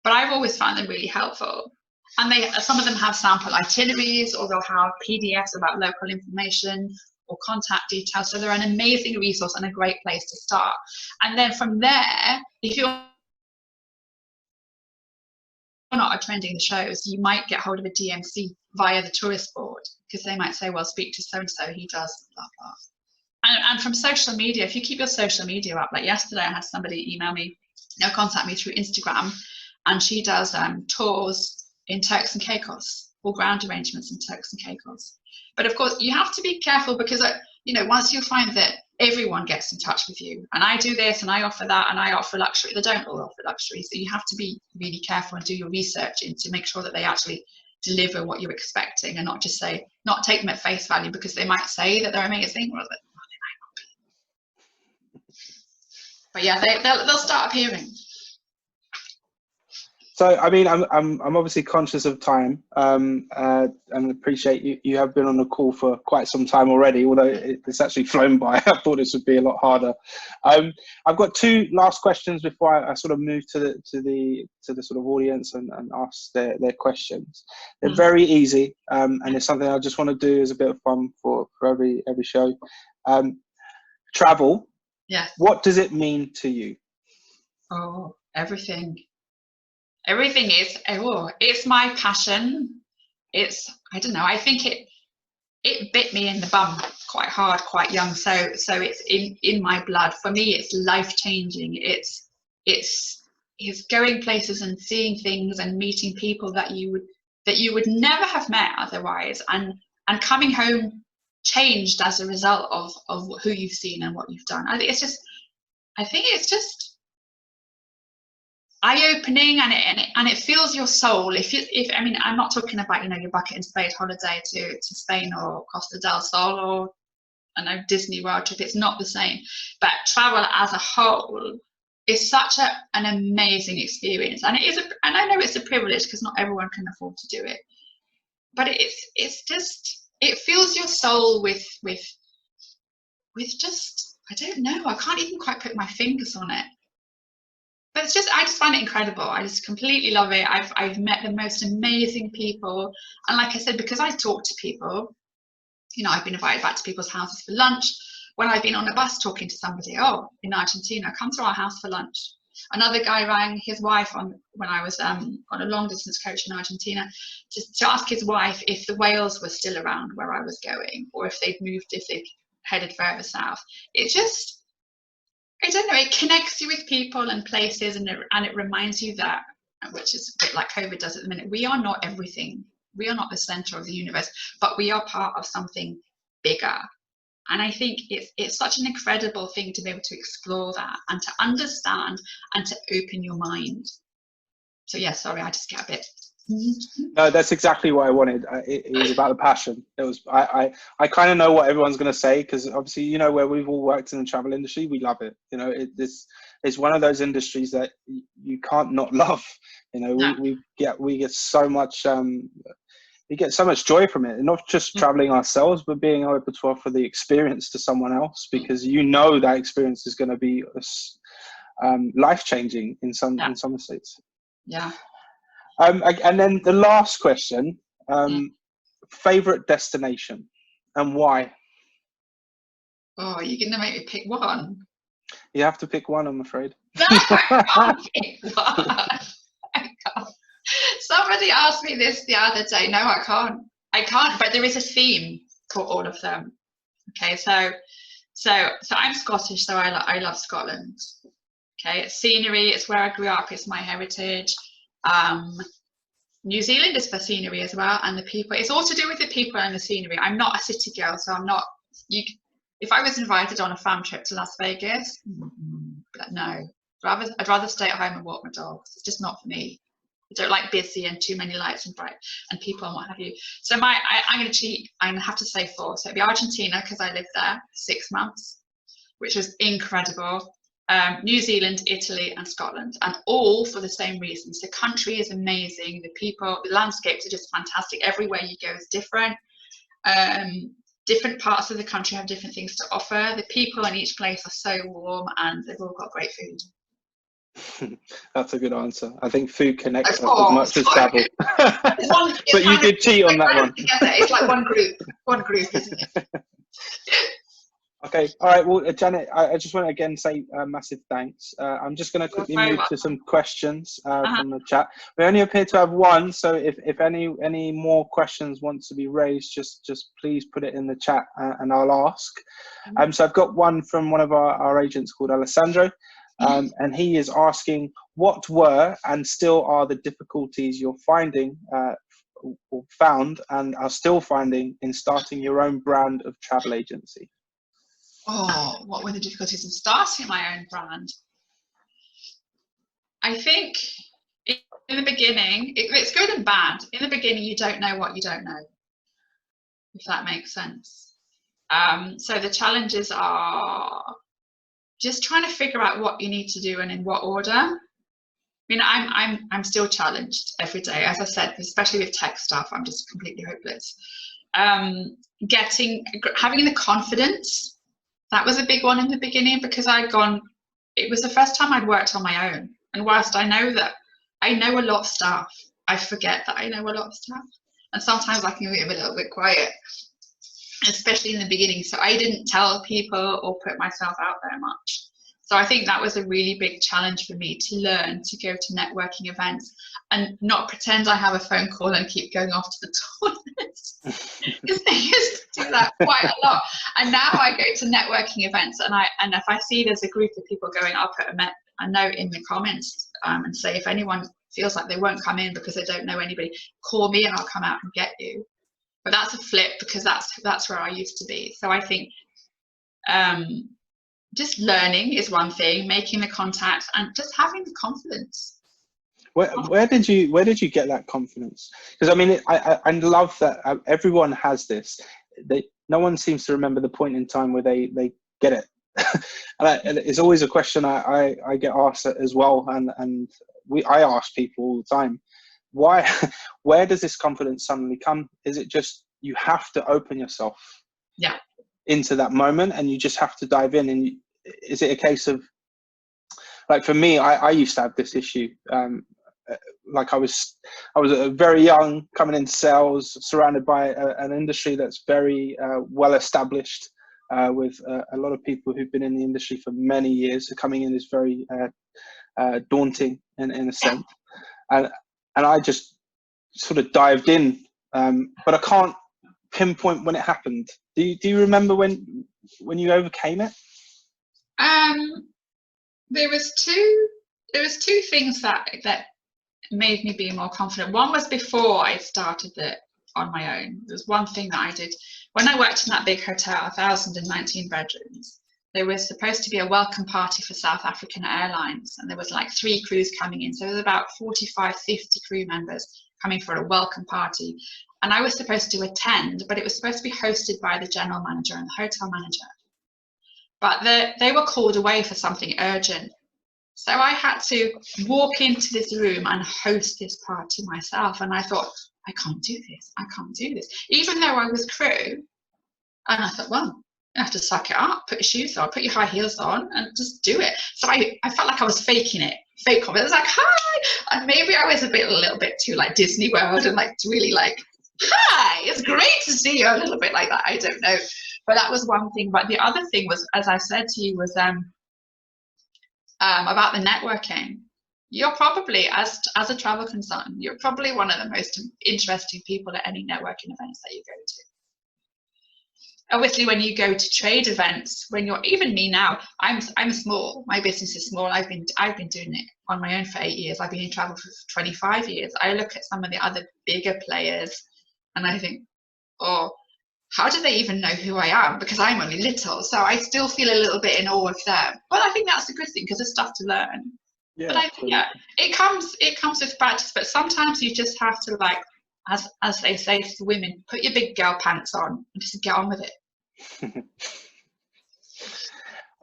but I've always found them really helpful. And some of them have sample itineraries, or they'll have PDFs about local information or contact details. So they're an amazing resource and a great place to start. And then from there, if you're not attending the shows, you might get hold of a DMC via the tourist board, because they might say, well, speak to so-and-so, he does blah, blah. And from social media, if you keep your social media up, like yesterday I had somebody email me, contact me through Instagram, and she does tours in Turks and Caicos, or ground arrangements in Turks and Caicos. But of course, you have to be careful, because once you find that everyone gets in touch with you. And I do this and I offer that and I offer luxury. They don't all offer luxury. So you have to be really careful and do your research to make sure that they actually deliver what you're expecting, and not just say, not take them at face value, because they might say that they're amazing, or that, well, they might not be. But yeah, they'll start appearing. So, I mean, I'm obviously conscious of time, and appreciate you have been on the call for quite some time already, although it's actually flown by. I thought this would be a lot harder. I've got two last questions before I sort of move to the sort of audience and ask their questions. They're very easy, and it's something I just want to do as a bit of fun for every show. Travel. Yes. What does it mean to you? Oh, everything. Everything is, it's my passion. I don't know, I think it bit me in the bum quite hard, quite young. So it's in my blood. For me, it's life-changing. It's going places and seeing things and meeting people that you would never have met otherwise, and coming home changed as a result of who you've seen and what you've done. I think it's just eye-opening, and it fills your soul. I mean, I'm not talking about, you know, your bucket and spade holiday to Spain or Costa del Sol or, I know, Disney World trip. It's not the same. But travel as a whole is such an amazing experience, and and I know it's a privilege because not everyone can afford to do it. But it's just, it fills your soul with just, I don't know, I can't even quite put my fingers on it. But I just find it incredible. I just completely love it. I've met the most amazing people. And like I said, because I talk to people, you know, I've been invited back to people's houses for lunch. When I've been on a bus talking to somebody, in Argentina, come to our house for lunch. Another guy rang his wife when I was on a long distance coach in Argentina to ask his wife if the whales were still around where I was going, or if they'd headed further south. It just, I don't know, it connects you with people and places, and it reminds you that, which is a bit like COVID does at the minute, we are not everything. We are not the center of the universe, but we are part of something bigger. And I think it's such an incredible thing to be able to explore that and to understand and to open your mind. So yeah, sorry, I just get a bit. No, that's exactly what I wanted. It was about the passion. It was. I kind of know what everyone's going to say, because obviously, you know, where we've all worked in the travel industry, we love it. You know, it's one of those industries that you can't not love. You know, No. we get so much. We get so much joy from it, and not just traveling ourselves, but being able to offer the experience to someone else, because you know that experience is going to be life changing in some states. Yeah. And then the last question, favorite destination and why? Oh, you're going to make me pick one? You have to pick one, I'm afraid. No, I can't pick one. I can't. Somebody asked me this the other day. No, I can't, but there is a theme for all of them. Okay, so I'm Scottish, so I love Scotland. Okay, it's scenery, it's where I grew up, it's my heritage. New Zealand is for scenery as well, and the people. It's all to do with the people and the scenery. I'm not a city girl, so I'm not. If I was invited on a fam trip to Las Vegas, but no, I'd rather stay at home and walk my dogs. It's just not for me. I don't like busy and too many lights and bright and people and what have you. So I'm going to cheat. I'm going to have to say 4. So it'd be Argentina, because I lived there 6 months, which was incredible. New Zealand, Italy, and Scotland, and all for the same reasons. The country is amazing. The people, the landscapes are just fantastic. Everywhere you go is different. Different parts of the country have different things to offer. The people in each place are so warm, and they've all got great food. That's a good answer. I think food connects us as much as travel. But you did cheat on that one. Together. It's like one group, isn't it? Okay, all right. Well, Janet, I just want to again say massive thanks. I'm just going to quickly move to some questions from the chat. We only appear to have one, so if any more questions want to be raised, just please put it in the chat and I'll ask. So I've got one from one of our agents called Alessandro. And he is asking, what were and still are the difficulties you're finding or found and are still finding in starting your own brand of travel agency? Oh, what were the difficulties of starting my own brand? I think in the beginning, it's good and bad. In the beginning, you don't know what you don't know, if that makes sense. So the challenges are just trying to figure out what you need to do and in what order. I mean, I'm still challenged every day, as I said, especially with tech stuff. I'm just completely hopeless. Having the confidence, that was a big one in the beginning, because it was the first time I'd worked on my own. And whilst I know a lot of stuff, I forget that I know a lot of stuff. And sometimes I can be a little bit quiet, especially in the beginning. So I didn't tell people or put myself out there much. So I think that was a really big challenge for me, to learn to go to networking events and not pretend I have a phone call and keep going off to the toilets. Because they used to do that quite a lot. And now I go to networking events, and if I see there's a group of people going, I'll put a note in the comments and say, if anyone feels like they won't come in because they don't know anybody, call me and I'll come out and get you. But that's a flip, because that's where I used to be. So I think just learning is one thing, making the contacts and just having the confidence. Where did you get that confidence? Because I mean, I love that everyone has this. No one seems to remember the point in time where they get it. And it's always a question I get asked as well, and I ask people all the time, where does this confidence suddenly come? Is it just you have to open yourself into that moment and you just have to dive in? And is it a case of, like, for me, I used to have this issue. Like I was very young, coming into sales, surrounded by an industry that's very well established, with a lot of people who've been in the industry for many years. So coming in is very daunting in a sense, and I just sort of dived in, but I can't pinpoint when it happened. Do you remember when you overcame it? There was two things that made me be more confident. One was before I started it on my own. There's one thing that I did when I worked in that big hotel, 1,019 bedrooms. There was supposed to be a welcome party for South African Airlines, and there was like 3 crews coming in. So there was about 45, 50 crew members coming for a welcome party. And I was supposed to attend, but it was supposed to be hosted by the general manager and the hotel manager. But they were called away for something urgent. So I had to walk into this room and host this party myself. And I thought, I can't do this. Even though I was crew. And I thought, well, you have to suck it up, put your shoes on, put your high heels on, and just do it. So I felt like I was faking it, fake confidence. Like, hi. And maybe I was a little bit too like Disney World and like really like, hi, it's great to see you, a little bit like that. I don't know. But that was one thing. But the other thing was, as I said to you, was about the networking. You're probably, as a travel consultant, you're probably one of the most interesting people at any networking events that you go to. Obviously, when you go to trade events, even me now, I'm small. My business is small. I've been doing it on my own for 8 years. I've been in travel for 25 years. I look at some of the other bigger players, and I think, oh, how do they even know who I am? Because I'm only little, so I still feel a little bit in awe of them. But I think that's a good thing, because there's stuff to learn. Yeah, but I think it comes with practice. But sometimes you just have to, like, as they say to women, put your big girl pants on and just get on with it.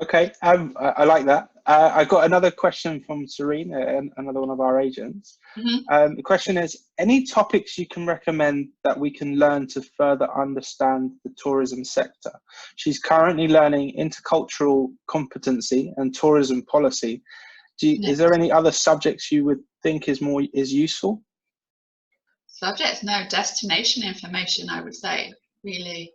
Okay, I like that. I got another question from Serene, another one of our agents. Mm-hmm. The question is, any topics you can recommend that we can learn to further understand the tourism sector? She's currently learning intercultural competency and tourism policy. Is there any other subjects you would think is useful? Subjects? No, destination information, I would say, really.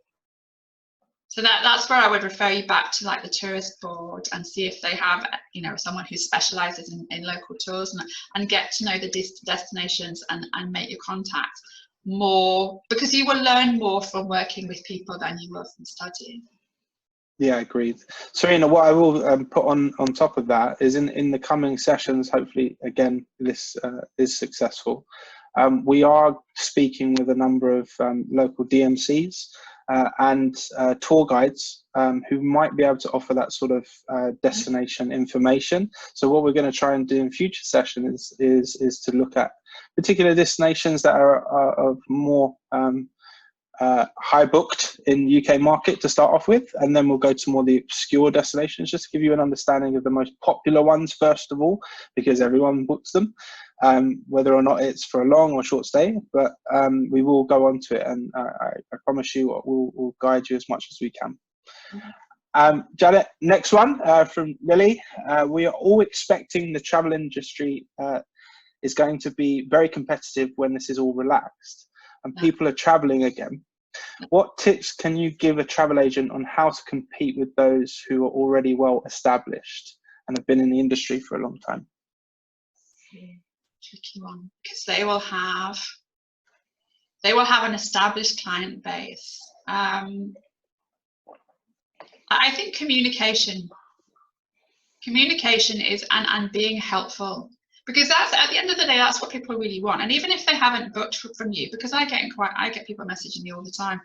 So that's where I would refer you back to, like, the tourist board, and see if they have, someone who specialises in local tours, and get to know the destinations and make your contacts more, because you will learn more from working with people than you will from studying. Yeah, agreed. Serena, what I will put on top of that is in the coming sessions, hopefully, again, this is successful. We are speaking with a number of local DMCs and tour guides who might be able to offer that sort of destination information. So what we're going to try and do in future sessions is to look at particular destinations that are of more high booked in UK market to start off with, and then we'll go to more the obscure destinations, just to give you an understanding of the most popular ones first of all, because everyone books them, whether or not it's for a long or short stay. But we will go on to it, and I promise you we'll guide you as much as we can. Janet, next one from Lily. We are all expecting the travel industry is going to be very competitive when this is all relaxed and people are traveling again. What tips can you give a travel agent on how to compete with those who are already well established and have been in the industry for a long time? Tricky one, because they will have an established client base. I think communication is and being helpful, because that's, at the end of the day, that's what people really want. And even if they haven't booked from you, because I get people messaging me all the time,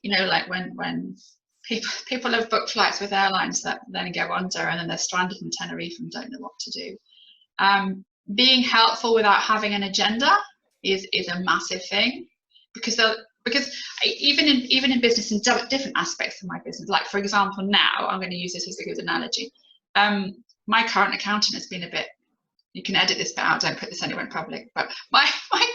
you know, like when people have booked flights with airlines that then go under, and then they're stranded in Tenerife and don't know what to do. Being helpful without having an agenda is a massive thing, because even in business, in different aspects of my business, like for example, now I'm going to use this as a good analogy. My current accountant has been a bit, you can edit this bit out, don't put this anywhere in public, but my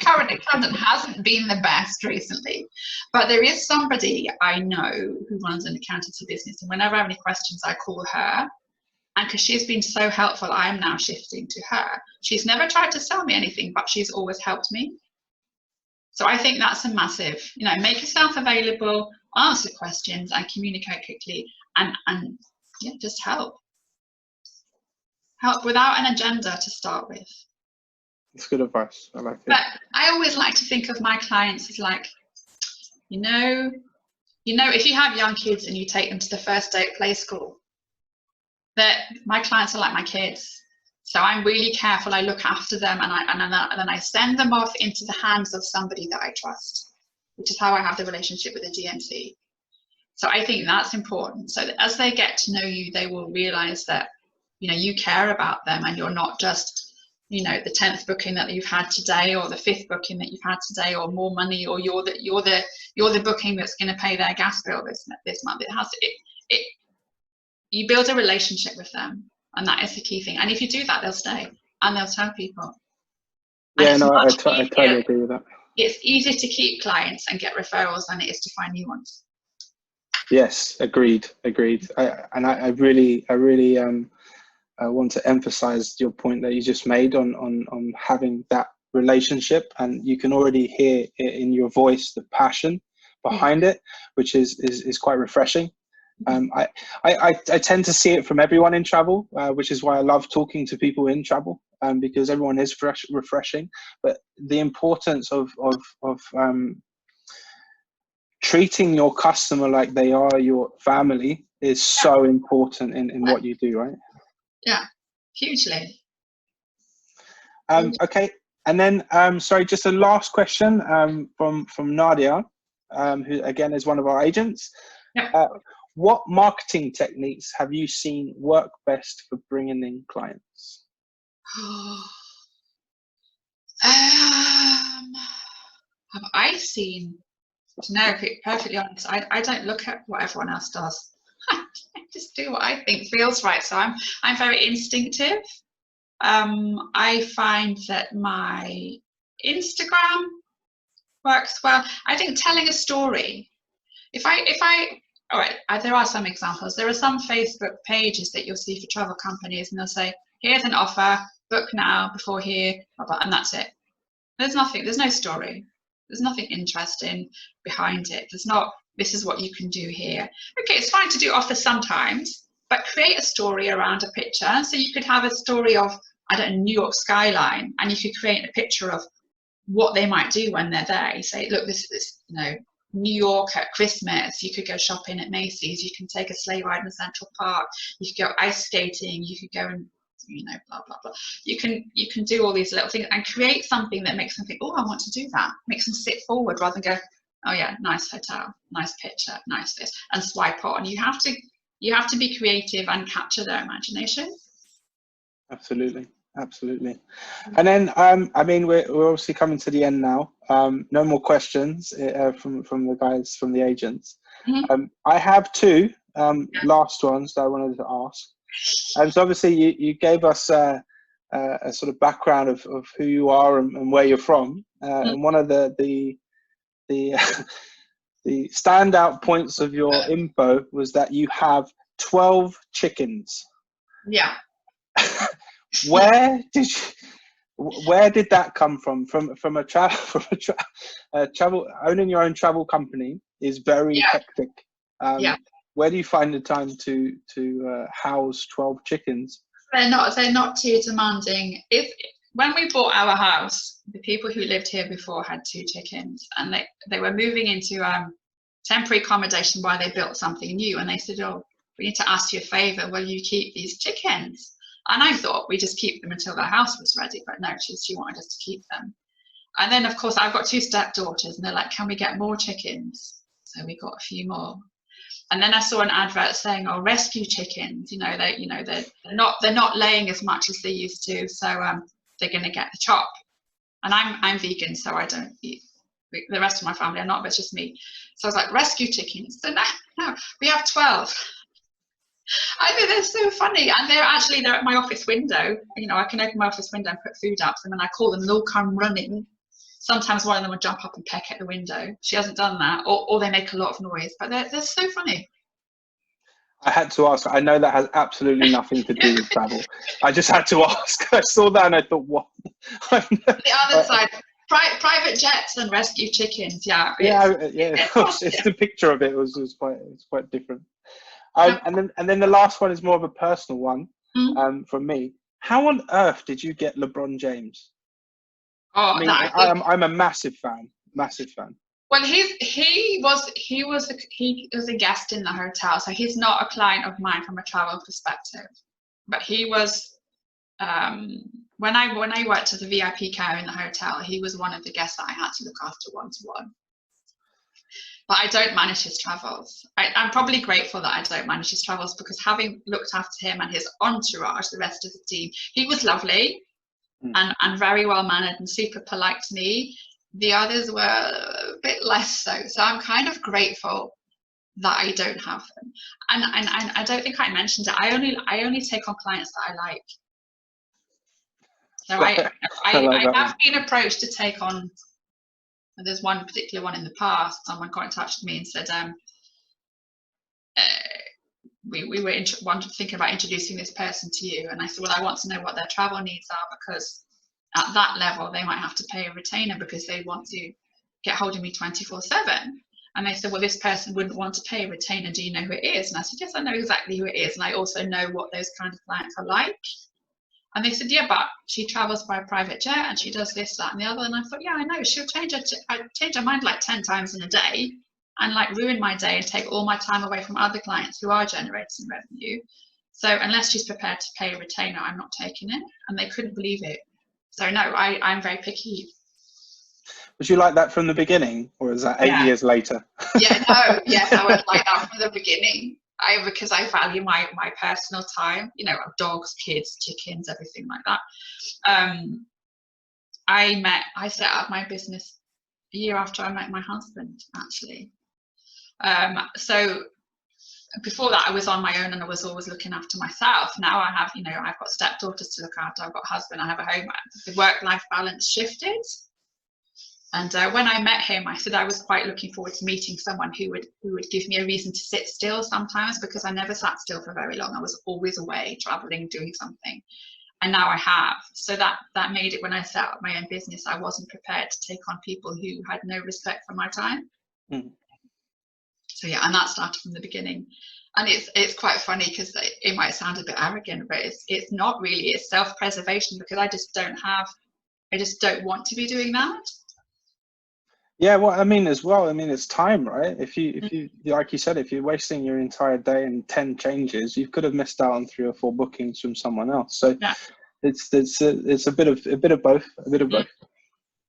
current accountant hasn't been the best recently. But there is somebody I know who runs an accountancy business, and whenever I have any questions, I call her. And because she's been so helpful, I am now shifting to her. She's never tried to sell me anything, but she's always helped me. So I think that's a massive, you know, make yourself available, answer questions and communicate quickly, and yeah, just help without an agenda to start with. That's good advice. I like it. But I always like to think of my clients as like, you know, if you have young kids and you take them to the first day at play school, that my clients are like my kids. So I'm really careful. I look after them, and then I send them off into the hands of somebody that I trust, which is how I have the relationship with the DMC. So I think that's important. So that as they get to know you, they will realize that, you know, you care about them, and you're not just, you know, the 10th booking that you've had today, or the 5th booking that you've had today, or more money, or you're the booking that's going to pay their gas bill this month. You build a relationship with them, and that is the key thing. And if you do that, they'll stay and they'll tell people. Yeah, no, I totally agree with that. It's easier to keep clients and get referrals than it is to find new ones. Yes, agreed. I really want to emphasize your point that you just made on having that relationship, and you can already hear it in your voice, the passion behind it, which is quite refreshing. I tend to see it from everyone in travel, which is why I love talking to people in travel, because everyone is refreshing. But the importance of treating your customer like they are your family is so important in what you do, right? Yeah, hugely. Okay, and then sorry, just a last question from Nadia, who again is one of our agents. Yep. What marketing techniques have you seen work best for bringing in clients? Have I seen? No, to be perfectly honest, I don't look at what everyone else does. I just do what I think feels right. So I'm very instinctive. I find that my Instagram works well. I think telling a story. All right, there are some examples. There are some Facebook pages that you'll see for travel companies, and they'll say, here's an offer, book now, before here, blah, blah, and that's it. There's no story. There's nothing interesting behind it. There's not, this is what you can do here. Okay, it's fine to do offers sometimes, but create a story around a picture. So you could have a story of, I don't know, New York skyline, and you could create a picture of what they might do when they're there. You say, look, this is, you know, New York at Christmas. You could go shopping at Macy's. You can take a sleigh ride in Central Park. You could go ice skating. You could go and, you know, blah blah blah. You can do all these little things and create something that makes them think, oh, I want to do that. Makes them sit forward rather than go, oh yeah, nice hotel, nice picture, nice this, and swipe on. You have to be creative and capture their imagination. Absolutely, absolutely. And then I mean, we're obviously coming to the end now. No more questions from the guys, from the agents. I have two last ones that I wanted to ask. So obviously you gave us a sort of background of who you are and where you're from, and one of the the standout points of your info was that you have 12 chickens. Yeah. Where did that come from? From a travel owning your own travel company is very hectic. Where do you find the time to house 12 chickens? They're not too demanding. When we bought our house, the people who lived here before had 2 chickens, and they were moving into temporary accommodation while they built something new, and they said, oh, we need to ask you a favor, will you keep these chickens? And I thought we just keep them until the house was ready, but no, she wanted us to keep them. And then of course I've got 2 stepdaughters, and they're like, can we get more chickens? So we got a few more. And then I saw an advert saying, oh, rescue chickens, they're not laying as much as they used to, so they're going to get the chop. And I'm vegan, so I don't eat. The rest of my family are not, but it's just me. So I was like, rescue chickens. So no, we have 12. I think they're so funny, and they're at my office window. I can open my office window and put food up, and when I call them, they'll come running. Sometimes one of them will jump up and peck at the window. She hasn't done that, or they make a lot of noise, but they're so funny. I had to ask. I know that has absolutely nothing to do with travel. I just had to ask. I saw that and I thought, what? The other side, private jets and rescue chickens. Yeah. It's the picture of it was quite different. And then the last one is more of a personal one from me. How on earth did you get LeBron James? Oh, I'm a massive fan. Well, he was a guest in the hotel, so he's not a client of mine from a travel perspective. But he was when I worked as a VIP care in the hotel, he was one of the guests that I had to look after one-to-one. But I don't manage his travels. I'm probably grateful that I don't manage his travels, because having looked after him and his entourage, the rest of the team, he was lovely and very well mannered and super polite to me. The others were a bit less so. So I'm kind of grateful that I don't have them. And I don't think I mentioned it. I only take on clients that I like. So I have been approached to take on. There's one particular one in the past. Someone got in touch with me and said, we were thinking about introducing this person to you. And I said, well, I want to know what their travel needs are, because at that level, they might have to pay a retainer because they want to get hold of me 24/7. And they said, well, this person wouldn't want to pay a retainer. Do you know who it is? And I said, yes, I know exactly who it is. And I also know what those kind of clients are like. And they said, yeah, but she travels by a private jet and she does this, that, and the other. And I thought, yeah, I know. She'll change her mind like 10 times in a day and like ruin my day and take all my time away from other clients who are generating revenue. So unless she's prepared to pay a retainer, I'm not taking it. And they couldn't believe it. So no, I'm very picky. Was you like that from the beginning, or is that 8 years later? Yes, I was like that from the beginning. Because I value my personal time, dogs, kids, chickens, everything like that. I set up my business a year after I met my husband, actually. So before that, I was on my own and I was always looking after myself. Now I have, I've got stepdaughters to look after, I've got a husband, I have a home. The work-life balance shifted. And when I met him, I said I was quite looking forward to meeting someone who would give me a reason to sit still sometimes, because I never sat still for very long. I was always away, traveling, doing something. And now I have. So that made it, when I set up my own business, I wasn't prepared to take on people who had no respect for my time. So yeah, and that started from the beginning. And it's quite funny, because it might sound a bit arrogant, but it's not really. It's self-preservation, because I just don't want to be doing that. Yeah, well, it's time, right? If you like you said, if you're wasting your entire day in 10 changes, you could have missed out on 3 or 4 bookings from someone else. So yeah. It's a bit of both.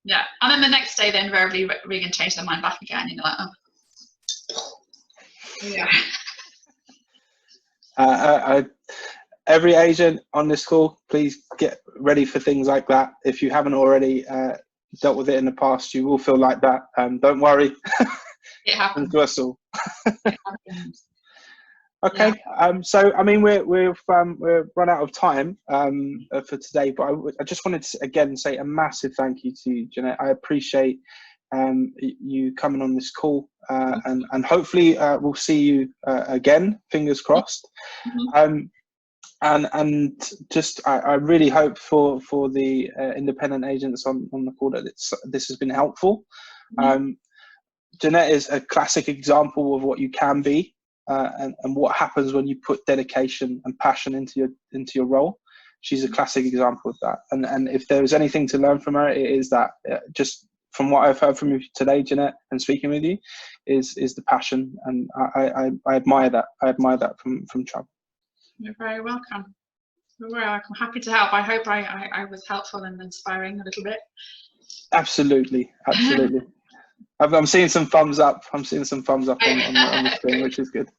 Yeah, and then the next day, then invariably Regan changed their mind back again. You know, like, oh, yeah. Every agent on this call, please get ready for things like that. If you haven't already dealt with it in the past, you will feel like that. Don't worry. It happens. To us all. It happens. Okay, yeah. So I mean we're run out of time for today, but I just wanted to again say a massive thank you to you, Jeanette. I appreciate you coming on this call, and hopefully we'll see you again. Fingers crossed. Mm-hmm. And just I really hope for the independent agents on the call that this has been helpful. Mm-hmm. Jeanette is a classic example of what you can be. And what happens when you put dedication and passion into your role. She's a classic example of that. And if there is anything to learn from her, it is that just from what I've heard from you today, Jeanette, and speaking with you, is the passion, and I admire that. I admire that from travel. You're very welcome. You're very welcome. I'm happy to help. I hope I was helpful and inspiring a little bit. Absolutely. I'm seeing some thumbs up. I'm seeing some thumbs up on the screen, which is good.